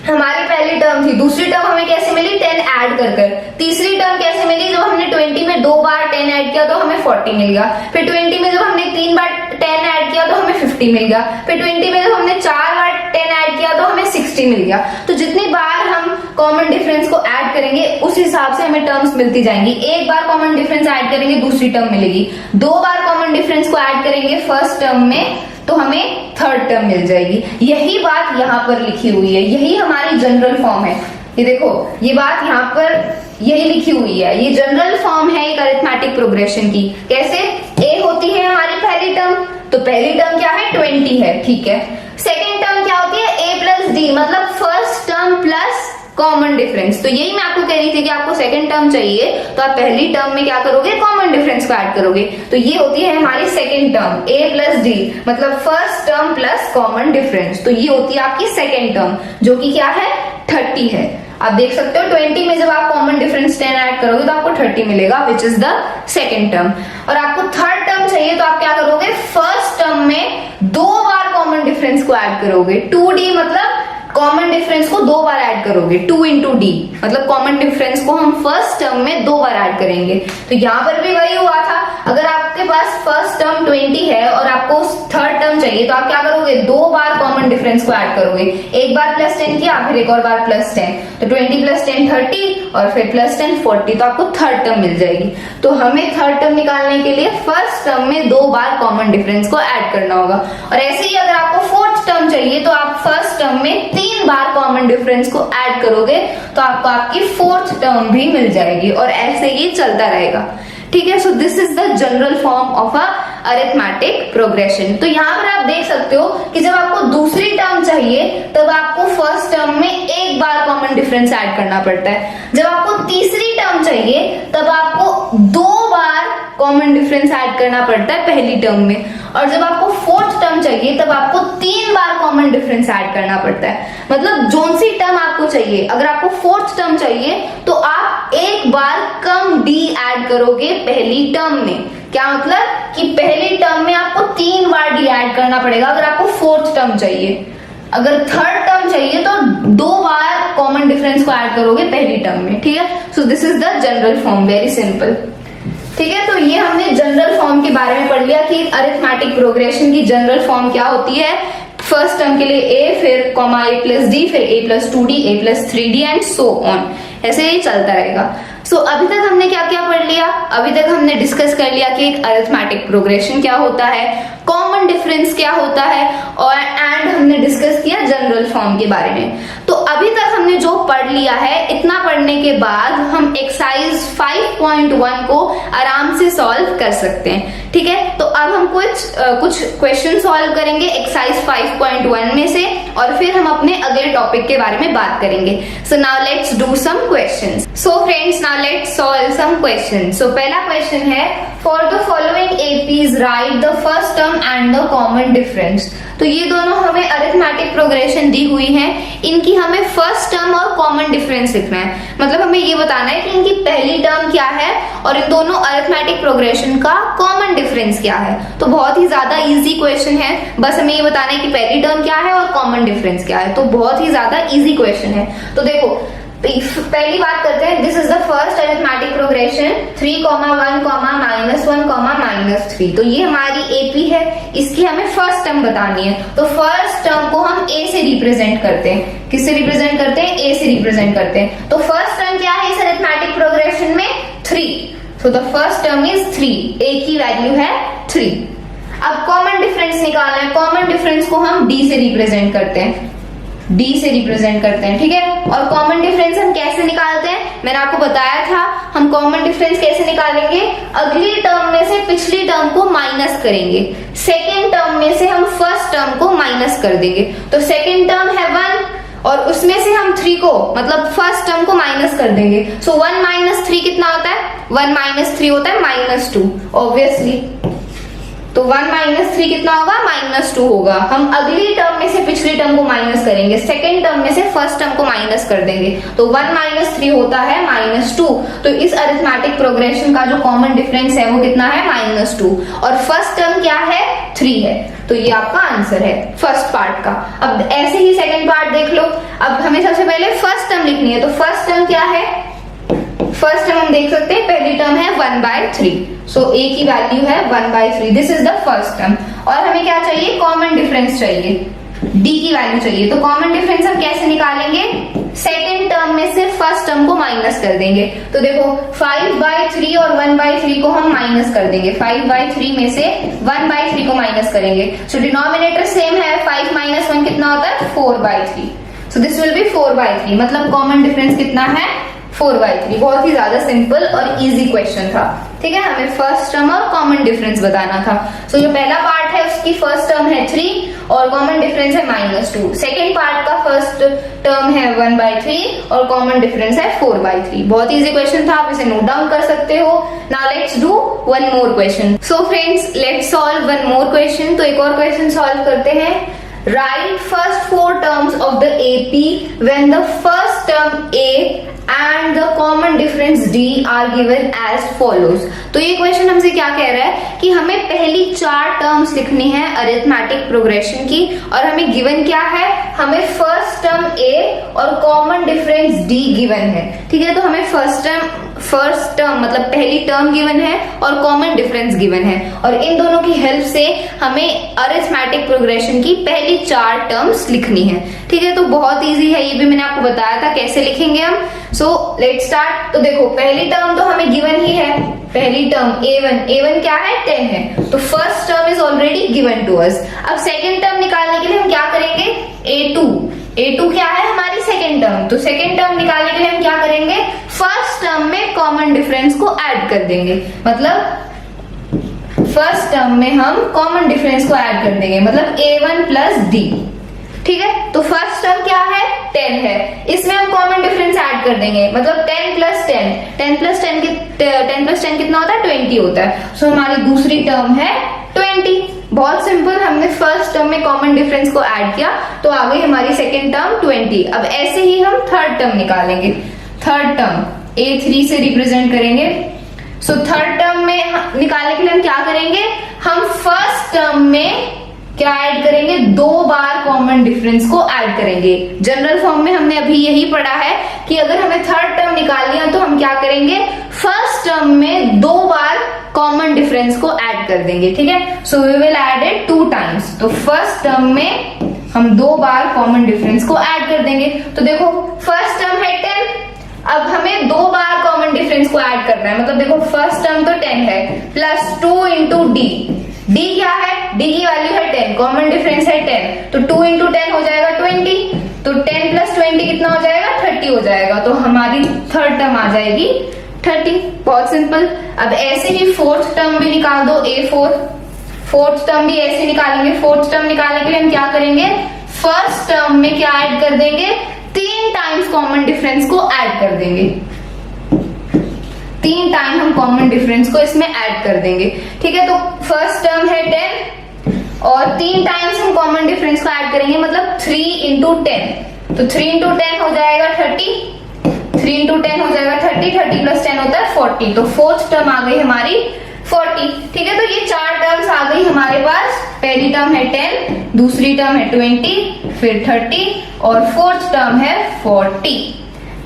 हमारी पहली टर्म थी, दूसरी टर्म हमें कैसे मिली? 10 ऐड कर कर। तीसरी टर्म कैसे मिली? जब हमने 20 में 2 बार 10 ऐड किया तो हमें 40 मिल गया। फिर 20 में जब हमने 3 बार 10 ऐड किया तो हमें 50 मिल गया। फिर 20 में जब हमने 4 बार 10 ऐड किया तो हमें 60 मिल गया। तो जितनी बार हम कॉमन डिफरेंस को ऐड करेंगे उस हिसाब से हमें टर्म्स मिलती जाएंगी। एक बार कॉमन डिफरेंस ऐड करेंगे दूसरी टर्म मिलेगी, 2 बार कॉमन डिफरेंस को ऐड करेंगे फर्स्ट टर्म में तो हमें थर्ड टर्म मिल जाएगी। यही बात यहाँ पर लिखी हुई है, यही हमारी जनरल फॉर्म है। ये देखो, ये बात यहाँ पर यही लिखी हुई है, ये जनरल फॉर्म है एक अरिथमेटिक प्रोग्रेशन की। कैसे? ए होती है हमारी पहली टर्म, तो पहली टर्म क्या है? 20 है, ठीक है। सेकेंड टर्म क्या होती है? ए प्लस डी, मतलब first term plus common difference. तो यही मैं आपको कह रही थी कि आपको सेकंड टर्म चाहिए तो आप पहली टर्म में क्या करोगे? कॉमन डिफरेंस को ऐड करोगे। तो ये होती है हमारी सेकंड टर्म, ए प्लस डी, मतलब first term plus common difference. तो ये होती है आपकी सेकंड टर्म, जो कि क्या है? 30 है। आप देख सकते हो 20 में जब आप कॉमन डिफरेंस 10 ऐड करोगे तो आपको 30 मिलेगा, which is the second term. और आपको थर्ड टर्म चाहिए तो आप क्या करोगे? फर्स्ट टर्म में 2 बार कॉमन डिफरेंस को ऐड करोगे। 2d मतलब कॉमन डिफरेंस को 2 बार ऐड करोगे, 2 इंटू डी, मतलब कॉमन डिफरेंस को हम फर्स्ट टर्म में 2 बार ऐड करेंगे। तो यहाँ पर भी वही हुआ था, अगर आपके पास फर्स्ट टर्म 20 है और आपको थर्ड टर्म चाहिए तो आप क्या करोगे? 2 बार कॉमन डिफरेंस को ऐड करोगे। एक बार प्लस 10 किया, फिर एक और बार प्लस 10, तो 20 प्लस 10 30 और फिर प्लस 10 40, तो आपको थर्ड टर्म मिल जाएगी। तो हमें थर्ड टर्म निकालने के लिए फर्स्ट टर्म में 2 बार कॉमन डिफरेंस को ऐड करना होगा। और ऐसे ही अगर आपको फोर्थ टर्म चाहिए तो आप फर्स्ट टर्म में 3 बार कॉमन डिफरेंस को ऐड करोगे तो आपको आपकी फोर्थ टर्म भी मिल जाएगी, और ऐसे ही चलता रहेगा। ठीक है, सो this is the general form of a arithmetic progression. तो यहाँ पर आप देख सकते हो कि जब आपको दूसरी टर्म चाहिए तब आपको फर्स्ट टर्म में 1 बार कॉमन डिफरेंस ऐड करना पड़ता है। जब आपको तीसरी टर्म चाहिए तब आपको 2 बार कॉमन डिफरेंस ऐड करना पड़ता है पहली टर्म में, और जब आपको फोर्थ टर्म चाहिए तब आपको 3 बार कॉमन डिफरेंस ऐड करना पड़ता है। मतलब जोन सी टर्म आपको चाहिए, अगर आपको फोर्थ टर्म चाहिए तो आप 1 बार कम डी ऐड करोगे पहली टर्म में। क्या मतलब? कि पहली टर्म में आपको 3 बार डी ऐड करना पड़ेगा अगर आपको फोर्थ टर्म चाहिए। अगर थर्ड टर्म चाहिए तो 2 बार कॉमन डिफरेंस को ऐड करोगे पहली टर्म में। ठीक है, सो this is the general form, very simple. ठीक है, तो ये हमने जनरल फॉर्म के बारे में पढ़ लिया कि अरिथमेटिक प्रोग्रेशन की जनरल फॉर्म क्या होती है। फर्स्ट टर्म के लिए ए, फिर कॉमा ए प्लस डी, फिर a plus 2d, a plus 3d and so on, ऐसे ही चलता रहेगा। सो अभी तक हमने क्या क्या पढ़ लिया? अभी तक हमने डिस्कस कर लिया कि एक अरिथमेटिक प्रोग्रेशन क्या होता है, कॉमन डिफरेंस क्या होता है, और एंड हमने डिस्कस किया जनरल फॉर्म के बारे में। तो अभी तक हमने जो पढ़ लिया है, इतना पढ़ने के बाद हम एक्सरसाइज 5.1 को आराम से सॉल्व कर सकते हैं। ठीक है, तो अब हम कुछ क्वेश्चन सॉल्व करेंगे एक्सरसाइज 5.1 में से, और फिर हम अपने अगले टॉपिक के बारे में बात करेंगे। So now let's do some questions. So friends, now let's solve some questions. So पहला क्वेश्चन है, for the following APs write the first term and the common difference. तो ये दोनों हमें अरिथमेटिक प्रोग्रेशन दी हुई है, इनकी हमें फर्स्ट टर्म और कॉमन डिफरेंस लिखना है। मतलब हमें ये बताना है कि इनकी पहली टर्म क्या है और इन दोनों अरिथमेटिक प्रोग्रेशन का कॉमन डिफरेंस क्या है। तो बहुत ही ज्यादा इजी क्वेश्चन है, बस हमें ये बताना है कि पहली टर्म क्या है और कॉमन डिफरेंस क्या है। तो बहुत ही ज्यादा इजी क्वेश्चन है। तो देखो, पहली बात करते हैं, this is the first arithmetic progression 3, 1, -1, -3। तो ये हमारी एपी है, इसकी हमें फर्स्ट टर्म बतानी है। तो फर्स्ट टर्म को हम ए से रिप्रेजेंट करते हैं। किससे रिप्रेजेंट करते हैं? ए से रिप्रेजेंट करते हैं। तो फर्स्ट टर्म क्या है इस अरिथमेटिक प्रोग्रेशन में? 3। So the first term is 3, ए की वैल्यू है 3। अब कॉमन डिफरेंस निकालना है। कॉमन डिफरेंस को हम डी से रिप्रेजेंट करते हैं, डी से रिप्रेजेंट करते हैं। ठीक है, और कॉमन डिफरेंस हम कैसे निकालते हैं? मैंने आपको बताया था हम कॉमन डिफरेंस कैसे निकालेंगे, अगली टर्म में से से पिछली टर्म को माइनस करेंगे, सेकेंड टर्म में से हम फर्स्ट टर्म को माइनस कर देंगे। तो सेकेंड टर्म है 1 और उसमें से हम 3 को मतलब फर्स्ट टर्म को माइनस कर देंगे। सो 1 माइनस 3 कितना होता है? 1 माइनस 3 होता है -2 ऑब्वियसली। तो 1 माइनस 3 कितना होगा? -2 होगा। हम अगली टर्म में से पिछली टर्म को माइनस करेंगे, सेकेंड टर्म में से फर्स्ट टर्म को माइनस कर देंगे। तो 1 माइनस 3 होता है -2। तो इस अरिथमेटिक प्रोग्रेशन का जो कॉमन डिफरेंस है वो कितना है? -2। और फर्स्ट टर्म क्या है? 3 है। तो ये आपका आंसर है फर्स्ट पार्ट का। अब ऐसे ही सेकेंड पार्ट देख लो। अब हमें सबसे पहले फर्स्ट टर्म लिखनी है। तो फर्स्ट टर्म क्या है? फर्स्ट टर्म हम देख सकते हैं, पहली टर्म है 1/3। सो a की वैल्यू है 1/3। This is the first term. और हमें क्या चाहिए? कॉमन डिफरेंस चाहिए, d की वैल्यू चाहिए। तो कॉमन डिफरेंस हम कैसे निकालेंगे? सेकेंड टर्म में से फर्स्ट टर्म को माइनस कर देंगे। तो देखो 5/3 और 1/3 को हम माइनस कर देंगे। 5/3 में से 1/3 को माइनस करेंगे। सो डिनोमिनेटर सेम है, 5 - 1 कितना होता है? 4/3। So this will be 4/3। मतलब कॉमन डिफरेंस कितना है? 4/3। बहुत ही ज्यादा सिंपल और इजी क्वेश्चन था। ठीक है, हमें फर्स्ट टर्म और कॉमन डिफरेंस बताना था। सो जो पहला पार्ट है उसकी फर्स्ट टर्म है 3 और कॉमन डिफरेंस है -2। सेकेंड पार्ट का फर्स्ट टर्म है 1/3 और कॉमन डिफरेंस है 4/3। बहुत इजी क्वेश्चन था, आप इसे नोट डाउन कर सकते हो। Now let's do one more question. So friends, let's solve one more question. तो एक और क्वेश्चन सॉल्व करते हैं। Write first 4 terms of the AP when the first term A and the common difference D are given as follows। तो ये क्वेश्चन हमसे क्या कह रहा है कि हमें पहली 4 टर्म्स लिखनी है अरिथमेटिक प्रोग्रेशन की और हमें गिवन क्या है? हमें फर्स्ट टर्म A और कॉमन डिफरेंस D गिवन है। ठीक है, तो हमें फर्स्ट टर्म मतलब पहली टर्म गिवन है और कॉमन डिफरेंस गिवन है और इन दोनों की हेल्प से हमें अरिथमेटिक प्रोग्रेशन की पहली 4 टर्म्स लिखनी है। ठीक है, तो बहुत इजी है, ये भी मैंने आपको बताया था कैसे लिखेंगे हम। So let's start. तो देखो पहली टर्म तो हमें गिवन ही है, पहली टर्म A1 क्या है? 10 है। तो first term is already given to us. अब सेकेंड टर्म निकालने के लिए हम क्या करेंगे? A2 क्या है? हमारी सेकेंड टर्म। तो सेकेंड टर्म निकालने के लिए हम क्या करेंगे? फर्स्ट टर्म में कॉमन डिफरेंस को ऐड कर देंगे। मतलब फर्स्ट टर्म में हम कॉमन डिफरेंस को ऐड कर देंगे, मतलब A1 प्लस D। ठीक है, तो फर्स्ट टर्म क्या है? 10 है। इसमें हम कॉमन डिफरेंस ऐड कर देंगे, मतलब 10 प्लस 10 कितना होता है? 20 होता है। सो हमारी दूसरी टर्म है 20। बहुत सिंपल, हमने फर्स्ट टर्म में कॉमन डिफरेंस को ऐड किया तो आ गई हमारी सेकेंड टर्म 20। अब ऐसे ही हम थर्ड टर्म निकालेंगे। थर्ड टर्म A3 से रिप्रेजेंट करेंगे। सो थर्ड टर्म में निकालने के लिए हम क्या करेंगे? हम फर्स्ट टर्म में क्या ऐड करेंगे? 2 बार कॉमन डिफरेंस को ऐड करेंगे। जनरल फॉर्म में हमने अभी यही पढ़ा है कि अगर हमें थर्ड टर्म निकालनी है तो हम क्या करेंगे? फर्स्ट टर्म में 2 बार कॉमन डिफरेंस को ऐड कर देंगे। ठीक है, so we will add it 2 times. तो फर्स्ट टर्म में हम 2 बार कॉमन डिफरेंस को ऐड कर देंगे। तो देखो फर्स्ट टर्म है 10, अब हमें 2 बार कॉमन डिफरेंस को ऐड करना है। मतलब देखो फर्स्ट टर्म तो 10 है प्लस 2 इंटू डी। डी क्या है? डी की वैल्यू है 10, कॉमन डिफरेंस है 10, तो 2 इंटू 10 हो जाएगा 20। तो 10 प्लस 20 कितना हो जाएगा? 30 हो जाएगा। तो हमारी थर्ड टर्म आ जाएगी 30। बहुत सिंपल। अब ऐसे ही फोर्थ टर्म भी निकाल दो, A4। फोर्थ टर्म भी ऐसे निकालेंगे। फोर्थ टर्म निकालने के लिए हम क्या करेंगे? फर्स्ट टर्म में क्या ऐड कर देंगे? 3 टाइम्स कॉमन डिफरेंस को ऐड कर देंगे। 3 टाइम हम कॉमन डिफरेंस को इसमें ऐड कर देंगे। ठीक है, तो फर्स्ट टर्म है 10 और 3 टाइम्स हम कॉमन डिफरेंस को ऐड करेंगे, मतलब 3 इंटू 10। तो 3 इंटू 10 हो जाएगा 30। 3 इंटू 10 हो जाएगा 30। 30 प्लस 10 होता है 40। तो फोर्थ टर्म आ गई हमारी 40। ठीक है, तो ये 4 टर्म्स आ गई हमारे पास। पहली टर्म है 10, दूसरी टर्म है 20, फिर 30 और फोर्थ टर्म है 40।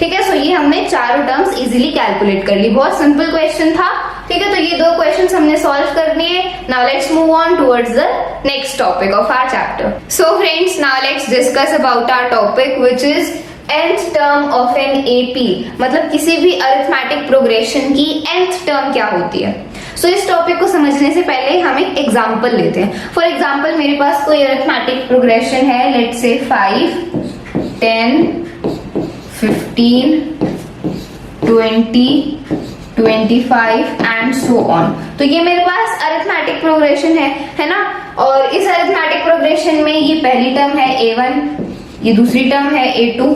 ठीक है, सो ये हमने चारों टर्म्स इजीली कैलकुलेट कर ली। बहुत सिंपल क्वेश्चन था। ठीक है, तो ये 2 क्वेश्चंस हमने सॉल्व कर दिए। Now let's move on towards the next topic of our chapter. So friends, now let's discuss about our topic which is nth term of an AP। मतलब किसी भी अरिथमेटिक प्रोग्रेशन की nth टर्म क्या होती है। सो इस टॉपिक को समझने से पहले हम एक एग्जांपल लेते हैं। फॉर एग्जांपल मेरे पास कोई अरिथमेटिक प्रोग्रेशन है, let's say 5, 10, 15, 20, 25 and so on. तो ये मेरे पास अरिथमेटिक प्रोग्रेशन है ना। और इस अरिथमेटिक प्रोग्रेशन में ये पहली टर्म है A1, ये दूसरी टर्म है A2,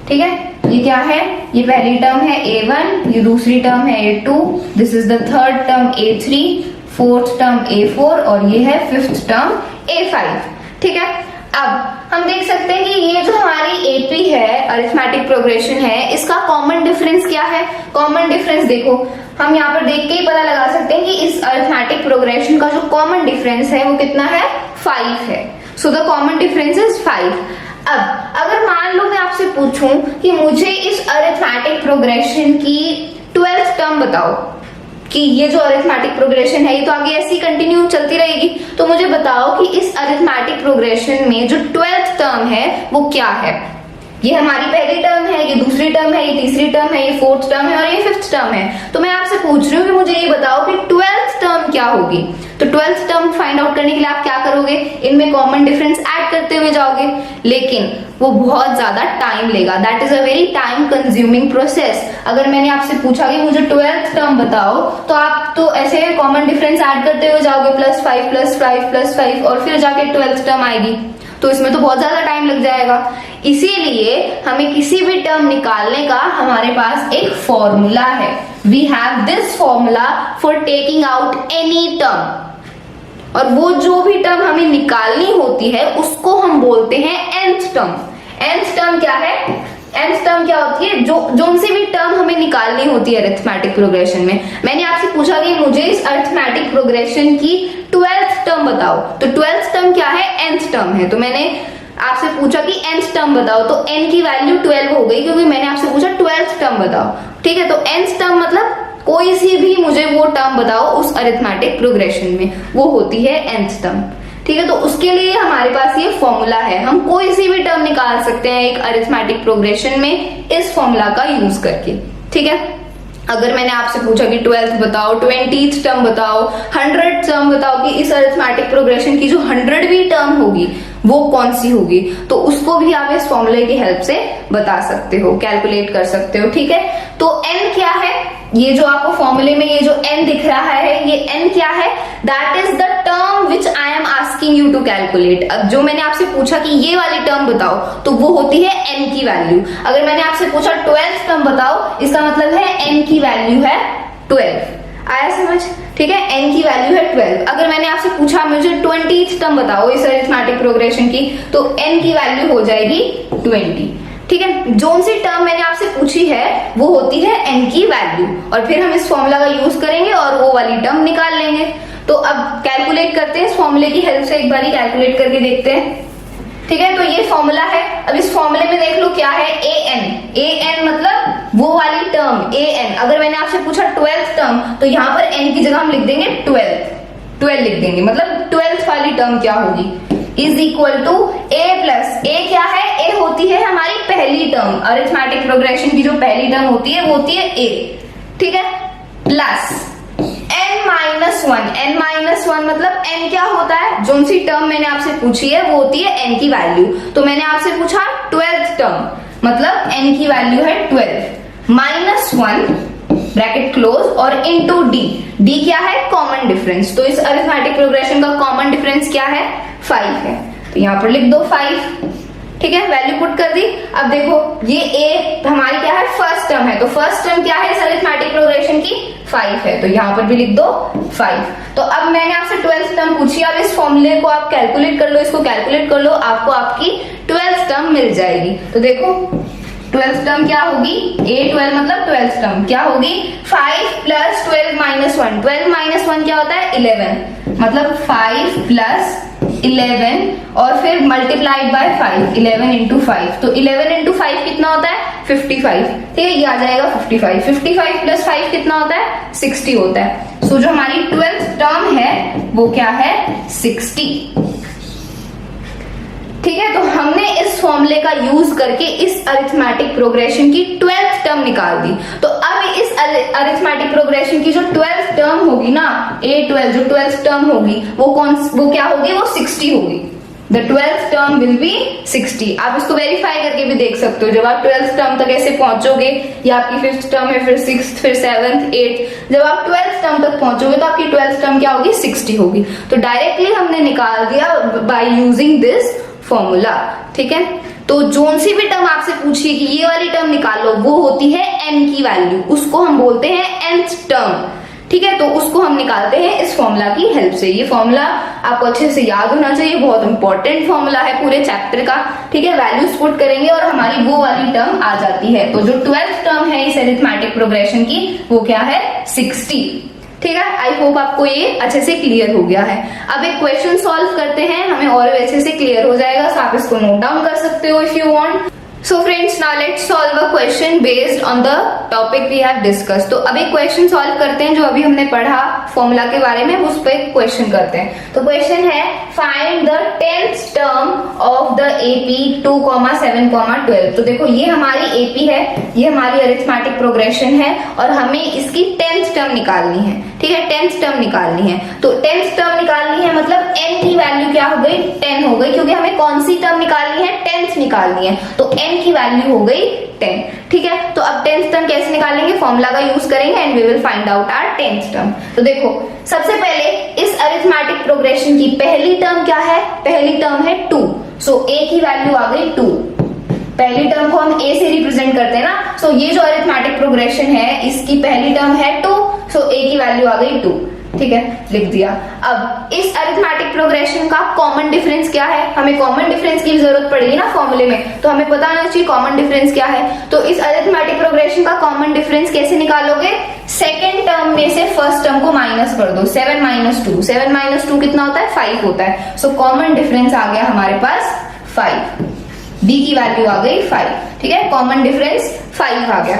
ठीक है। ये क्या है, ये पहली टर्म है A1, ये दूसरी टर्म है A2, this is the third term A3, fourth term A4 और ये है फिफ्थ टर्म A5, ठीक है। अब हम देख सकते हैं कि ये जो हमारी AP है, अरिथमेटिक प्रोग्रेशन है, इसका कॉमन डिफरेंस क्या है। कॉमन डिफरेंस देखो, हम यहाँ पर देख के ही पता लगा सकते हैं कि इस अरिथमेटिक प्रोग्रेशन का जो कॉमन डिफरेंस है वो कितना है, 5 है। So the common difference is 5। अब अगर मान लो मैं आपसे पूछूं कि मुझे इस अरिथमेटिक प्रोग्रेशन की 12th टर्म बताओ, कि ये जो अरिथमेटिक प्रोग्रेशन है ये तो आगे ऐसी कंटिन्यू चलती रहेगी, तो मुझे बताओ कि इस अरिथमेटिक प्रोग्रेशन में जो 12th टर्म है वो क्या है। ये हमारी पहली टर्म है, ये दूसरी टर्म है, ये तीसरी टर्म है, ये फोर्थ टर्म है और ये फिफ्थ टर्म है। तो मैं आपसे पूछ रही हूँ कि मुझे ये बताओ कि 12th टर्म क्या होगी। तो 12th टर्म फाइंड आउट करने के लिए आप क्या करोगे, इनमें कॉमन डिफरेंस ऐड करते हुए जाओगे, लेकिन वो बहुत ज्यादा टाइम लेगा। That is a very time consuming process. अगर मैंने आपसे पूछा कि मुझे 12th टर्म बताओ, तो आप तो ऐसे कॉमन डिफरेंस ऐड करते हुए जाओगे, +5 +5 +5 और फिर जाके 12th टर्म आएगी, तो इसमें तो बहुत ज्यादा टाइम लग जाएगा। इसीलिए हमें किसी भी टर्म निकालने का हमारे पास एक फॉर्मूला है। We have this formula for taking out any term, और वो जो भी टर्म हमें निकालनी होती है उसको हम बोलते हैं nth टर्म। nth टर्म क्या है, nth टर्म क्या होती है, जो सी भी टर्म हमें निकालनी होती है अरिथमेटिक प्रोग्रेशन में। मैंने आपसे पूछा कि मुझे इस अरिथमेटिक प्रोग्रेशन की 12th टर्म बताओ, तो 12th टर्म क्या है, nth टर्म है। तो मैंने आपसे पूछा कि nth टर्म बताओ, तो n की वैल्यू 12 हो गई, क्योंकि मैंने आपसे पूछा 12th टर्म बताओ, ठीक है। तो nth टर्म मतलब कोई सी भी मुझे वो टर्म बताओ उस अरिथमेटिक प्रोग्रेशन में, वो होती है nth टर्म, ठीक है। तो उसके लिए हमारे पास ये फॉर्मूला है, हम कोई सी भी टर्म निकाल सकते हैं एक अरिथमेटिक प्रोग्रेशन में इस फॉर्मूला का यूज करके, ठीक है। अगर मैंने आपसे पूछा कि 12th बताओ, 20th टर्म बताओ, 100th टर्म बताओ, कि इस अरिथमेटिक प्रोग्रेशन की जो 100वीं टर्म होगी वो कौन सी होगी, तो उसको भी आप इस फॉर्मूले की हेल्प से बता सकते हो, कैलकुलेट कर सकते हो, ठीक है। तो n क्या है, ये जो आपको फॉर्मूले में ये जो n दिख रहा है, ये n क्या है, that is the term which I am asking you to calculate. अब जो मैंने आपसे पूछा कि ये वाली टर्म बताओ, तो वो होती है n की वैल्यू। अगर मैंने आपसे पूछा 12th टर्म बताओ, इसका मतलब है n की वैल्यू है 12। आया समझ, ठीक है, n की वैल्यू है 12। अगर मैंने आपसे पूछा मुझे 20th टर्म बताओ इस अरिथमेटिक प्रोग्रेशन की, तो n की वैल्यू हो जाएगी 20, ठीक है। जो सी टर्म मैंने आपसे पूछी है वो होती है n की वैल्यू, और फिर हम इस फॉर्मूला का यूज करेंगे और वो वाली टर्म निकाल लेंगे। तो अब कैलकुलेट करते हैं, इस फॉर्मूले की हेल्प से एक बार कैलकुलेट करके देखते हैं, ठीक है। तो ये फॉर्मूला है, अब इस फॉर्मूले में देख लो क्या है, an मतलब वो वाली टर्म an। अगर मैंने आपसे पूछा 12th टर्म, तो यहाँ पर n की जगह हम लिख देंगे 12 लिख देंगे, मतलब 12th वाली टर्म क्या होगी, is equal to a plus a क्या है, a होती है हमारी पहली टर्म, अरिथमेटिक प्रोग्रेशन की जो पहली टर्म होती है वो होती है a, ठीक है, प्लस n-1 मतलब n क्या होता है, जो सी टर्म मैंने आपसे पूछी है वो होती है n की वैल्यू। तो मैंने आपसे पूछा 12th टर्म, मतलब n की वैल्यू है 12, -1 ब्रैकेट क्लोज और इनटू d क्या है, कॉमन डिफरेंस। तो इस अरिथमेटिक प्रोग्रेशन का कॉमन डिफरेंस क्या है, 5 है, तो यहाँ पर लिख दो 5, ठीक है, वैल्यू पुट कर दी। अब देखो ये a हमारी क्या है, फर्स्ट टर्म है, तो फर्स्ट टर्म क्या है इस अरिथमेटिक प्रोग्रेशन की, 5 है, तो यहाँ पर भी लिख दो 5। तो अब मैंने आपसे 12th टर्म पूछी, अब इस फॉर्मूले को आप कैलकुलेट कर लो, इसको कैलकुलेट कर लो, आपको आपकी 12th टर्म मिल जाएगी। तो देखो 12th टर्म क्या होगी, a12 मतलब 12th टर्म क्या होगी, 5 + 12 - 1, 12 - 1 क्या होता है 11, मतलब 5 + 11 और फिर मल्टीप्लाइड बाय 5, 11 × 5, तो 11 × 5 कितना होता है 55, ठीक है, ये आ जाएगा 55 + 5 कितना होता है 60 होता है। सो जो हमारी 12th टर्म है वो क्या है 60, ठीक है। तो हमने इस फॉर्मूले का यूज करके इस अरिथमेटिक प्रोग्रेशन की 12th टर्म निकाल दी। तो अब इस अरिथमेटिक प्रोग्रेशन की जो 12th टर्म होगी ना, a12 जो 12th टर्म होगी वो क्या होगी, वो 60 होगी, the 12th term will be 60। आप इसको वेरीफाई करके भी देख सकते हो। जब आप 12th टर्म तक ऐसे पहुंचोगे, या आपकी 5th टर्म है, फिर 6th, फिर 7th, 8th, जब आप 12th टर्म तक पहुंचोगे तो आपकी 12th टर्म क्या होगी, 60 होगी। तो डायरेक्टली हमने निकाल दिया बाय यूजिंग दिस फॉर्मूला। ठीक है, तो जोन सी भी टर्म आपसे पूछिए कि ये वाली टर्म निकाल लो, वो होती है n की वैल्यू, उसको हम बोलते हैं nth टर्म। ठीक है, तो उसको हम निकालते हैं इस फॉर्मूला की हेल्प से। ये फॉर्मूला आपको अच्छे से याद होना चाहिए, बहुत इंपॉर्टेंट फॉर्मूला है पूरे चैप्टर का। ठीक है, वैल्यूज पुट करेंगे और हमारी वो वाली टर्म आ जाती है। तो जो 12th टर्म है इस अरिथमेटिक प्रोग्रेशन की, वो क्या है, 60। ठीक है, आई होप आपको ये अच्छे से क्लियर हो गया है। अब एक क्वेश्चन सॉल्व करते हैं, हमें और अच्छे से क्लियर हो जाएगा। सो आप इसको नोट डाउन कर सकते हो if you want. So friends, now let's solve a question based on the topic we have discussed. तो अब एक क्वेश्चन सॉल्व करते हैं जो अभी हमने पढ़ा फॉर्मूला के बारे में, उस पर क्वेश्चन करते हैं। तो क्वेश्चन है find the 10th term of the AP 2, 7, 12। तो देखो ये हमारी AP है, ये हमारी अरिथमेटिक प्रोग्रेशन है और हमें इसकी 10th टर्म निकालनी है। ठीक है, 10th टर्म निकालनी है। तो 10th टर्म निकालनी है मतलब n की वैल्यू क्या हो गई, 10 हो गई, क्योंकि हमें कौन सी टर्म निकालनी है, 10th निकालनी है। तो n की वैल्यू हो गई 10। ठीक है, तो अब 10th टर्म कैसे निकालेंगे, फॉर्मूला का यूज करेंगे and we will find out our 10th term. तो देखो सबसे पहले इस अरिथमेटिक प्रोग्रेशन की पहली टर्म क्या है, पहली टर्म है 2। सो a की वैल्यू आ गई 2। पहली टर्म को हम a से रिप्रेजेंट करते हैं ना। सो ये जो अरिथमेटिक प्रोग्रेशन है इसकी पहली टर्म है 2। सो a की वैल्यू आ गई 2। ठीक है, लिख दिया। अब इस अरिथमेटिक प्रोग्रेशन का कॉमन डिफरेंस क्या है, हमें कॉमन डिफरेंस की जरूरत पड़ेगी ना फॉर्मूले में, तो हमें पता होना चाहिए कॉमन डिफरेंस क्या है। तो इस अरिथमेटिक प्रोग्रेशन का कॉमन डिफरेंस कैसे निकालोगे, सेकंड टर्म में से फर्स्ट टर्म को माइनस कर दो। 7 - 2, 7 - 2 कितना होता है, 5 होता है। सो कॉमन डिफरेंस आ गया हमारे पास 5। b की वैल्यू आ गई 5। ठीक है, कॉमन डिफरेंस 5 आ गया।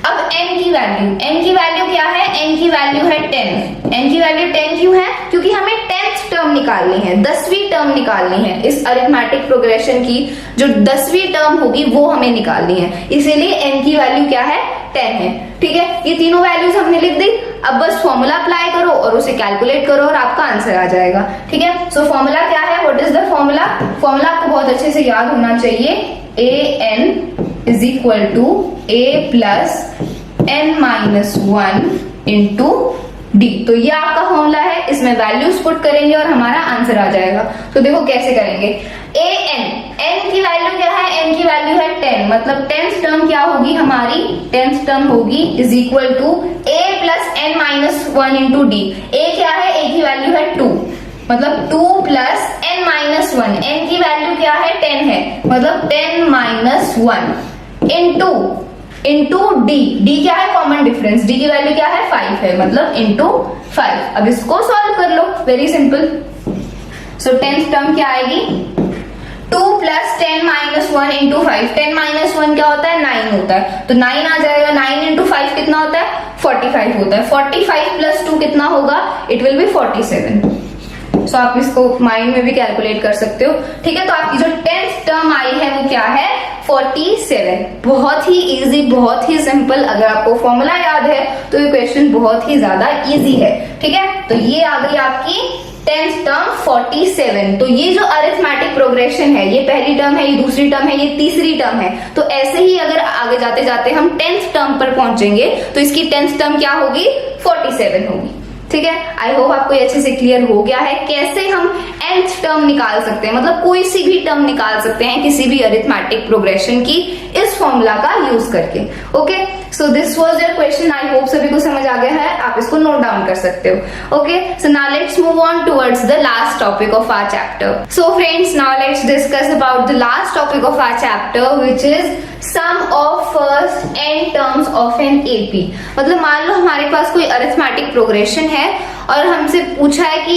अब n की वैल्यू क्या है, n की वैल्यू है 10। n की वैल्यू 10 क्यों है, क्योंकि हमें 10th टर्म निकालनी है, 10वीं टर्म निकालनी है। इस अरिथमेटिक प्रोग्रेशन की जो 10वीं टर्म होगी वो हमें निकालनी है, इसीलिए n की वैल्यू क्या है, 10 है। ठीक है, ये तीनों वैल्यूज हमने लिख दी। अब बस फॉर्मूला अप्लाई करो और उसे कैलकुलेट करो और आपका आंसर आ जाएगा। ठीक है, सो फॉर्मूला क्या है, what is the formula. Formula आपको बहुत अच्छे से याद होना चाहिए, an is equal to a plus n minus 1 into d। तो ये आपका फॉर्मूला है, इसमें वैल्यूज पुट करेंगे और हमारा आंसर आ जाएगा। तो देखो कैसे करेंगे, n की वैल्यू क्या है, n की वैल्यू है 10, मतलब 10th टर्म क्या होगी हमारी, 10th टर्म होगी is equal to a plus n minus 1 into d। a क्या है, a की वैल्यू है 2, मतलब 2 plus n minus 1। n की वैल्यू क्या है, 10 है, मतलब 10 minus 1 into d। d क्या है, कॉमन डिफरेंस, d की वैल्यू क्या है, 5 है, मतलब into 5। अब इसको सॉल्व कर लो, वेरी सिंपल। सो 10th टर्म क्या आएगी, 2 plus 10 minus 1 into 5। 10 minus 1 क्या होता है, 9 होता है, तो 9 आ जाएगा। 9 into 5 कितना होता है, 45 होता है। 45 plus 2 कितना होगा, इट विल बी 47। सो आप इसको माइंड में भी कैलकुलेट कर सकते हो। ठीक है, तो आपकी जो 10th टर्म आई है वो क्या है, 47। बहुत ही इजी, बहुत ही सिंपल। अगर आपको फॉर्मूला याद है तो ये क्वेश्चन बहुत ही ज्यादा इजी है। ठीक है, तो ये आ गई आपकी 10th टर्म 47। तो ये जो अरिथमेटिक प्रोग्रेशन है, ये पहली टर्म है, ये दूसरी टर्म है, ये तीसरी टर्म है। तो ऐसे ही अगर आगे जाते जाते हम 10th टर्म पर पहुंचेंगे तो इसकी 10th टर्म क्या होगी, 47 होगी। ठीक है, आई होप आपको ये अच्छे से क्लियर हो गया है कैसे हम nth टर्म निकाल सकते हैं, मतलब कोई सी भी टर्म निकाल सकते हैं किसी भी अरिथमेटिक प्रोग्रेशन की इस फॉर्मूला का यूज करके। Okay, so this was your question. I hope सभी को समझ आ गया है, आप इसको नोट डाउन कर सकते हो। Okay, so now let's move on towards the last topic of our chapter. So friends, now let's discuss about the last topic of our chapter which is sum of first n terms of an AP। मतलब मान लो हमारे पास कोई अरिथमेटिक प्रोग्रेशन है और हमसे पूछा है कि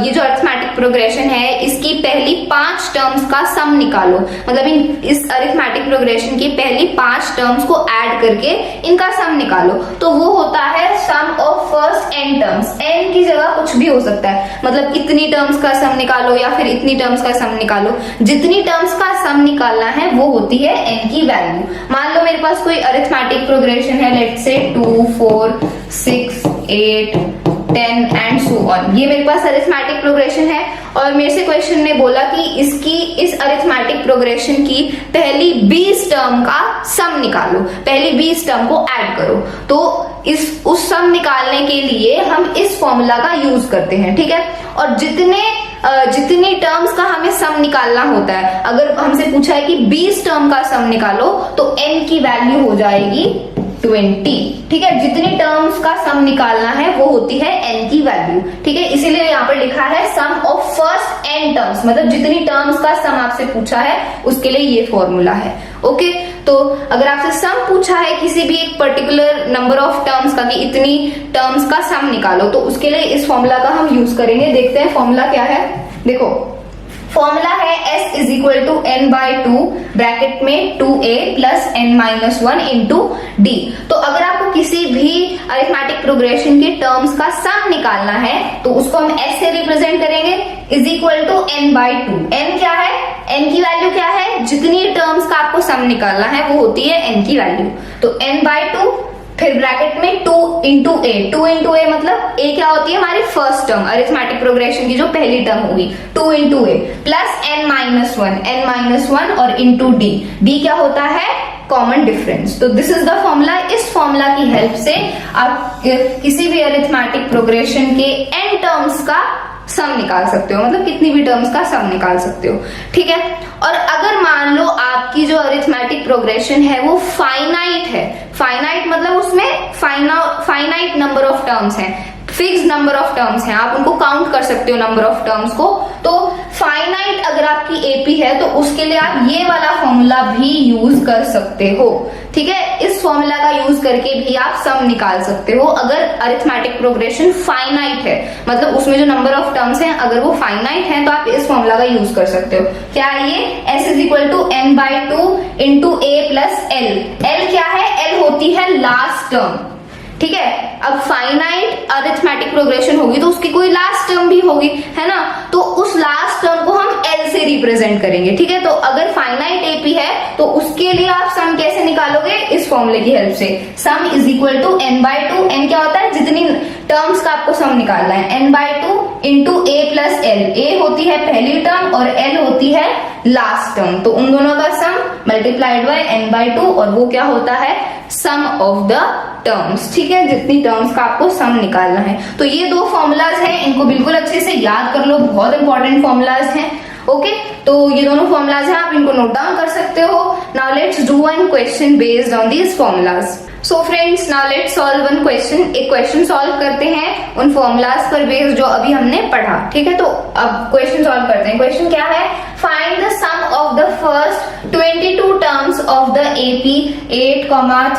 ये जो अरिथमेटिक प्रोग्रेशन है इसकी पहली 5 टर्म्स का सम निकालो। मतलब इस अरिथमेटिक प्रोग्रेशन की पहली 5 टर्म्स को ऐड करके इनका सम निकालो। तो वो होता है sum of first n terms. n की जगह कुछ भी हो सकता है, मतलब इतनी टर्म्स का सम निकालो या फिर इतनी टर्म्स का सम निकालो। जितनी टर्म्स का सम निकालना है वो होती है n की वैल्यू। मान लो मेरे पास कोई अरिथमेटिक प्रोग्रेशन है, let's say 2, 4, 6, 8, 10 and so on. ये मेरे पास अरिथमेटिक प्रोग्रेशन है और मेरे से क्वेश्चन ने बोला कि इस अरिथमेटिक प्रोग्रेशन की पहली 20 टर्म का सम निकालो, पहली 20 टर्म को ऐड करो। तो उस सम निकालने के लिए हम इस फॉर्मूला का यूज करते हैं, ठीक है। और जितनी टर्म्स का हमें सम निकालना होता है, अगर हमसे पूछा है कि 20 टर्म का सम निकालो तो n की वैल्यू हो जाएगी 20, ठीक है। जितनी टर्म्स का सम निकालना है वो होती है n की वैल्यू, ठीक है। इसीलिए यहाँ पर लिखा है sum of first n terms, मतलब जितनी टर्म्स का सम आपसे पूछा है उसके लिए ये फॉर्मूला है, ओके। तो अगर आपसे सम पूछा है किसी भी एक पर्टिकुलर नंबर ऑफ टर्म्स का कि इतनी टर्म्स का सम निकालो, तो उसके लिए इस फॉर्मूला का हम यूज करेंगे। देखते हैं फॉर्मूला क्या है। देखो फॉर्मूला है s is equal to n by 2 bracket में 2a plus n minus 1 into d. तो अगर आपको किसी भी अरिथमेटिक प्रोग्रेशन के टर्म्स का सम निकालना है तो उसको हम s से रिप्रेजेंट करेंगे, is equal to n by 2। n क्या है, n की वैल्यू क्या है, जितनी टर्म्स का आपको सम निकालना है वो होती है n की वैल्यू। तो n बाई 2 फिर ब्रैकेट में 2 इंटू ए, 2 इंटू ए मतलब ए क्या होती है हमारी फर्स्ट टर्म, अरिथमेटिक प्रोग्रेशन की जो पहली टर्म होगी, 2 into a plus n minus 1 और इंटू डी। डी क्या होता है, कॉमन डिफरेंस। तो दिस इज द फॉर्मूला। इस फॉर्मूला की हेल्प से आप किसी भी अरिथमेटिक प्रोग्रेशन के n टर्म्स का सम निकाल सकते हो, मतलब कितनी भी टर्म्स का सम निकाल सकते हो, ठीक है। और अगर मान लो आपकी जो अरिथमेटिक प्रोग्रेशन है वो फाइनाइट है, फाइनाइट मतलब उसमें फाइनाइट नंबर ऑफ टर्म्स हैं, फिक्स नंबर ऑफ टर्म्स हैं, आप उनको काउंट कर सकते हो नंबर ऑफ टर्म्स को। तो फाइनाइट अगर आपकी एपी है तो उसके लिए आप ये वाला फॉर्मूला भी यूज कर सकते हो, ठीक है। इस फॉर्मूला का यूज करके भी आप सम निकाल सकते हो अगर अरिथमेटिक प्रोग्रेशन फाइनाइट है, मतलब उसमें जो नंबर ऑफ टर्म्स हैं अगर वो फाइनाइट है तो आप इस फॉर्मूला का यूज कर सकते हो। क्या है ये, s is equal to n by 2 into a plus l। l क्या है, l होती है लास्ट टर्म, ठीक है। अब फाइनाइट अरिथमेटिक प्रोग्रेशन होगी तो उसकी कोई लास्ट टर्म भी होगी, है ना। तो उस लास्ट टर्म को हम l से रिप्रेजेंट करेंगे, ठीक है। तो अगर फाइनाइट एपी है तो उसके लिए आप सम कैसे निकालोगे, इस फॉर्मूले की हेल्प से। Sum is equal to n by 2, n क्या होता है, जितनी टर्म्स का आपको सम निकालना है, n by 2 into a plus l। a होती है पहली टर्म और l होती है लास्ट टर्म, तो उन दोनों का सम मल्टीप्लाइड बाय n बाई 2 और वो क्या होता है, सम ऑफ द टर्म्स, ठीक है। जितनी टर्म्स का आपको सम निकालना है। तो ये दो फॉर्मूलाज हैं, इनको बिल्कुल अच्छे से याद कर लो, बहुत इंपॉर्टेंट फॉर्मूलाज हैं, ओके। तो ये दोनों फॉर्मूलाज हैं, आप इनको नोट डाउन कर सकते हो। Now let's do one question based on these formulas. So friends now let's solve one question. एक क्वेश्चन सॉल्व करते हैं उन फॉर्मूलाज पर बेस्ड जो अभी हमने पढ़ा, ठीक है। तो अब क्वेश्चन सॉल्व करते हैं। क्वेश्चन क्या है, find the sum of the first 22 terms of the AP 8,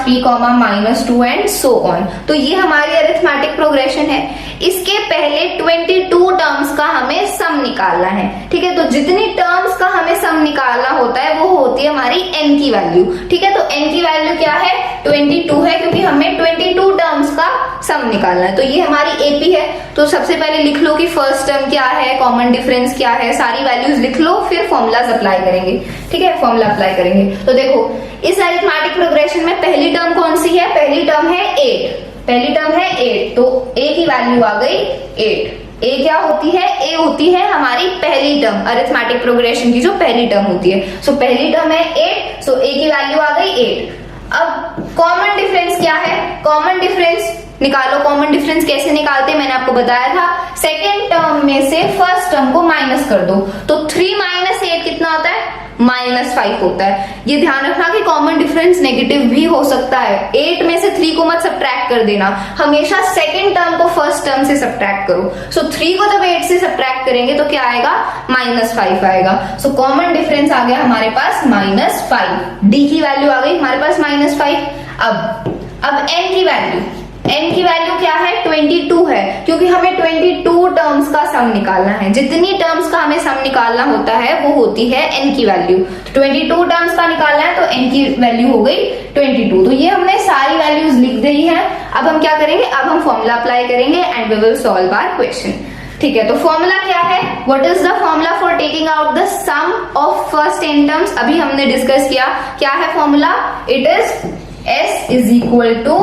3, minus 2 and so on. तो ये हमारी अरिथमेटिक प्रोग्रेशन है, इसके पहले 22 टर्म्स का हमें सम निकालना है, ठीक है। तो जितनी टर्म्स का हमें सम निकालना होता है वो होती है हमारी n की वैल्यू, ठीक है। तो n की वैल्यू क्या है, 22 है, क्योंकि हमें 22 टर्म्स का सम निकालना है। तो ये हमारी एपी है। तो सबसे पहले लिख लो कि फर्स्ट टर्म क्या है, कॉमन डिफरेंस क्या है, सारी वैल्यूज लिख लो, फिर फॉर्मूलाज अप्लाई करेंगे, ठीक है। फॉर्मूला अप्लाई करेंगे। तो देखो इस अरिथमेटिक प्रोग्रेशन में पहली टर्म कौन सी है, पहली टर्म है 8, पहली टर्म है 8, तो a की वैल्यू आ गई 8। a क्या होती है, a होती है हमारी पहली टर्म, अरिथमेटिक प्रोग्रेशन की जो पहली टर्म होती है। सो पहली टर्म है 8, सो a की वैल्यू आ गई 8। अब कॉमन डिफरेंस क्या है, कॉमन डिफरेंस निकालो। कॉमन डिफरेंस कैसे निकालते हैं मैंने आपको बताया था, सेकेंड टर्म में से फर्स्ट टर्म को माइनस कर दो, तो 3 माइनस 8 कितना होता है, -5 होता है। ये ध्यान रखना कि कॉमन डिफरेंस नेगेटिव भी हो सकता है। 8 में से 3 को मत सब्ट्रैक्ट कर देना, हमेशा सेकेंड टर्म को फर्स्ट टर्म से सब्ट्रैक्ट करो। सो 3 को जब 8 से सब्ट्रैक्ट करेंगे तो क्या आएगा, -5 आएगा। सो कॉमन डिफरेंस आ गया हमारे पास -5। डी की वैल्यू आ गई हमारे पास -5। अब n की वैल्यू, n की वैल्यू क्या है, 22 है, क्योंकि हमें 22 टर्म्स का सम निकालना है। जितनी टर्म्स का हमें सम निकालना होता है वो होती है n की वैल्यू। 22 टर्म्स का निकालना है तो n की वैल्यू हो गई 22। तो ये हमने सारी वैल्यूज लिख दी है। अब हम क्या करेंगे, अब हम फॉर्मूला अप्लाई करेंगे and we will solve our question, ठीक है। तो फॉर्मूला क्या है, what is the formula for taking out the sum of first n terms, अभी हमने डिस्कस किया। क्या है formula, it is s is equal to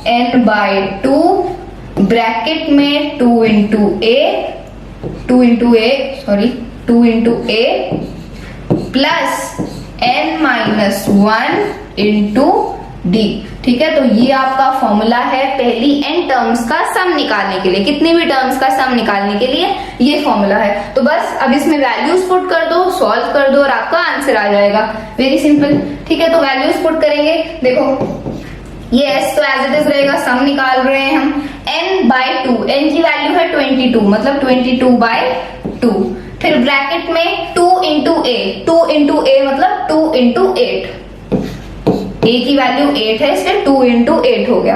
n by 2 bracket में 2 into a plus n-1 into d. ठीक है, तो ये आपका फॉर्मूला है पहली n टर्म्स का सम निकालने के लिए, कितनी भी टर्म्स का सम निकालने के लिए ये फॉर्मूला है। तो बस अब इसमें वैल्यूज पुट कर दो, सॉल्व कर दो और आपका आंसर आ जाएगा। Very simple. ठीक है, तो वैल्यूज पुट करेंगे। देखो ये s तो एज इट इज रहेगा, सम निकाल रहे हैं हम n/2, n की वैल्यू है 22, मतलब 22/2। फिर ब्रैकेट में 2 इंटू ए मतलब 2 इंटू 8, a की वैल्यू 8 है इसलिए 2 इंटू 8 हो गया,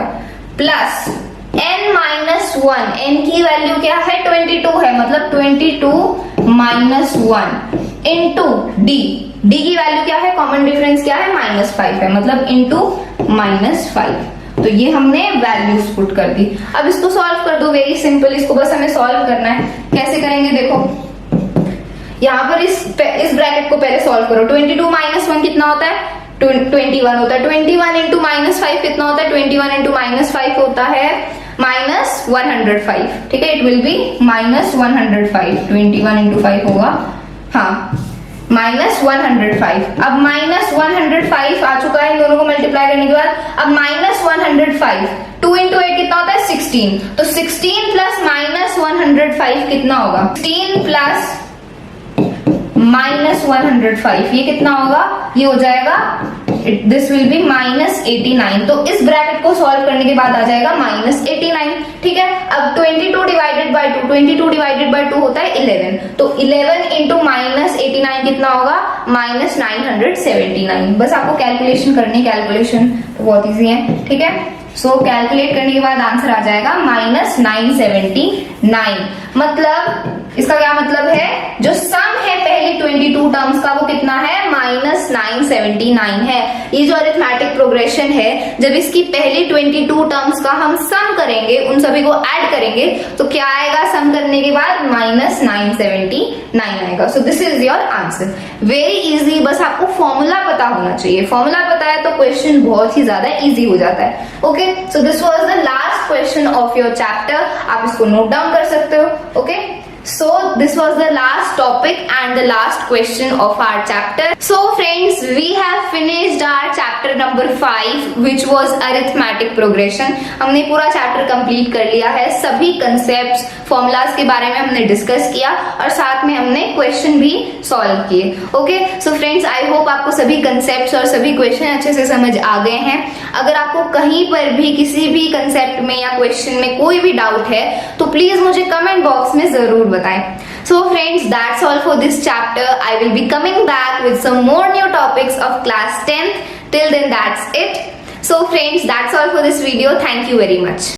प्लस n-1, n की वैल्यू क्या है 22 है, मतलब 22-1 इंटू डी की वैल्यू क्या है, कॉमन डिफरेंस क्या है -5 है, मतलब इंटू -5। तो ये हमने वैल्यूज पुट कर दी। अब इसको सॉल्व कर दो, वेरी सिंपल। इसको बस हमें सॉल्व करना है। कैसे करेंगे, देखो यहाँ पर इस ब्रैकेट को पहले सॉल्व करो। 22 - 1 कितना होता है, 21 होता है। 21 इंटू -5 कितना होता है, 21 इंटू -5 होता है -105। ठीक है, इट विल बी -105। 21 इंटू 5 होगा, हाँ, -105। अब -105 आ चुका है इन दोनों को मल्टीप्लाई करने के बाद। अब -105, 2 इंटू 8 कितना होता है 16, तो 16 प्लस -105 कितना होगा, 16 प्लस -105 ये कितना होगा, ये हो जाएगा, दिस विल बी -89। तो इस ब्रैकेट को सॉल्व करने के बाद आ जाएगा -89। ठीक है, अब 22 डिवाइडेड बाय 2 होता है 11, तो 11 इंटू -89 कितना होगा, -979। बस आपको कैलकुलेशन करनी, कैलकुलेशन तो बहुत इजी है। ठीक है, सो कैलकुलेट करने के बाद आंसर आ जाएगा -979। मतलब इसका क्या मतलब है, जो सम है पहली 22 टर्म्स का वो कितना है, -979 है। ये जो अरिथमेटिक प्रोग्रेशन है, जब इसकी पहली 22 टर्म्स का हम सम करेंगे, उन सभी को ऐड करेंगे, तो क्या आएगा सम करने के बाद -979 आएगा। सो this is your answer. Very easy, बस आपको फॉर्मूला पता होना चाहिए। फॉर्मूला पता है तो क्वेश्चन बहुत ही ज्यादा इजी हो जाता है। Okay, so this was the last question of your chapter. आप इसको नोट डाउन कर सकते हो। Okay, so this was the last topic and the last question of our chapter. So friends, we have finished our chapter number 5 which was arithmetic progression. हमने पूरा चैप्टर कंप्लीट कर लिया है। सभी कंसेप्ट्स, फॉर्मूलाज के बारे में हमने डिस्कस किया और साथ में हमने क्वेश्चन भी सॉल्व किए। Okay, so friends, I hope आपको सभी कंसेप्ट्स और सभी क्वेश्चन अच्छे से समझ आ गए हैं। अगर आपको कहीं पर भी किसी भी कंसेप्ट में या क्वेश्चन में कोई भी डाउट है तो प्लीज मुझे कमेंट बॉक्स में जरूर बताएं। So friends, that's all for this chapter. I will be coming back with some more new topics of class 10th. Till then, that's it. So friends, that's all for this video. Thank you very much.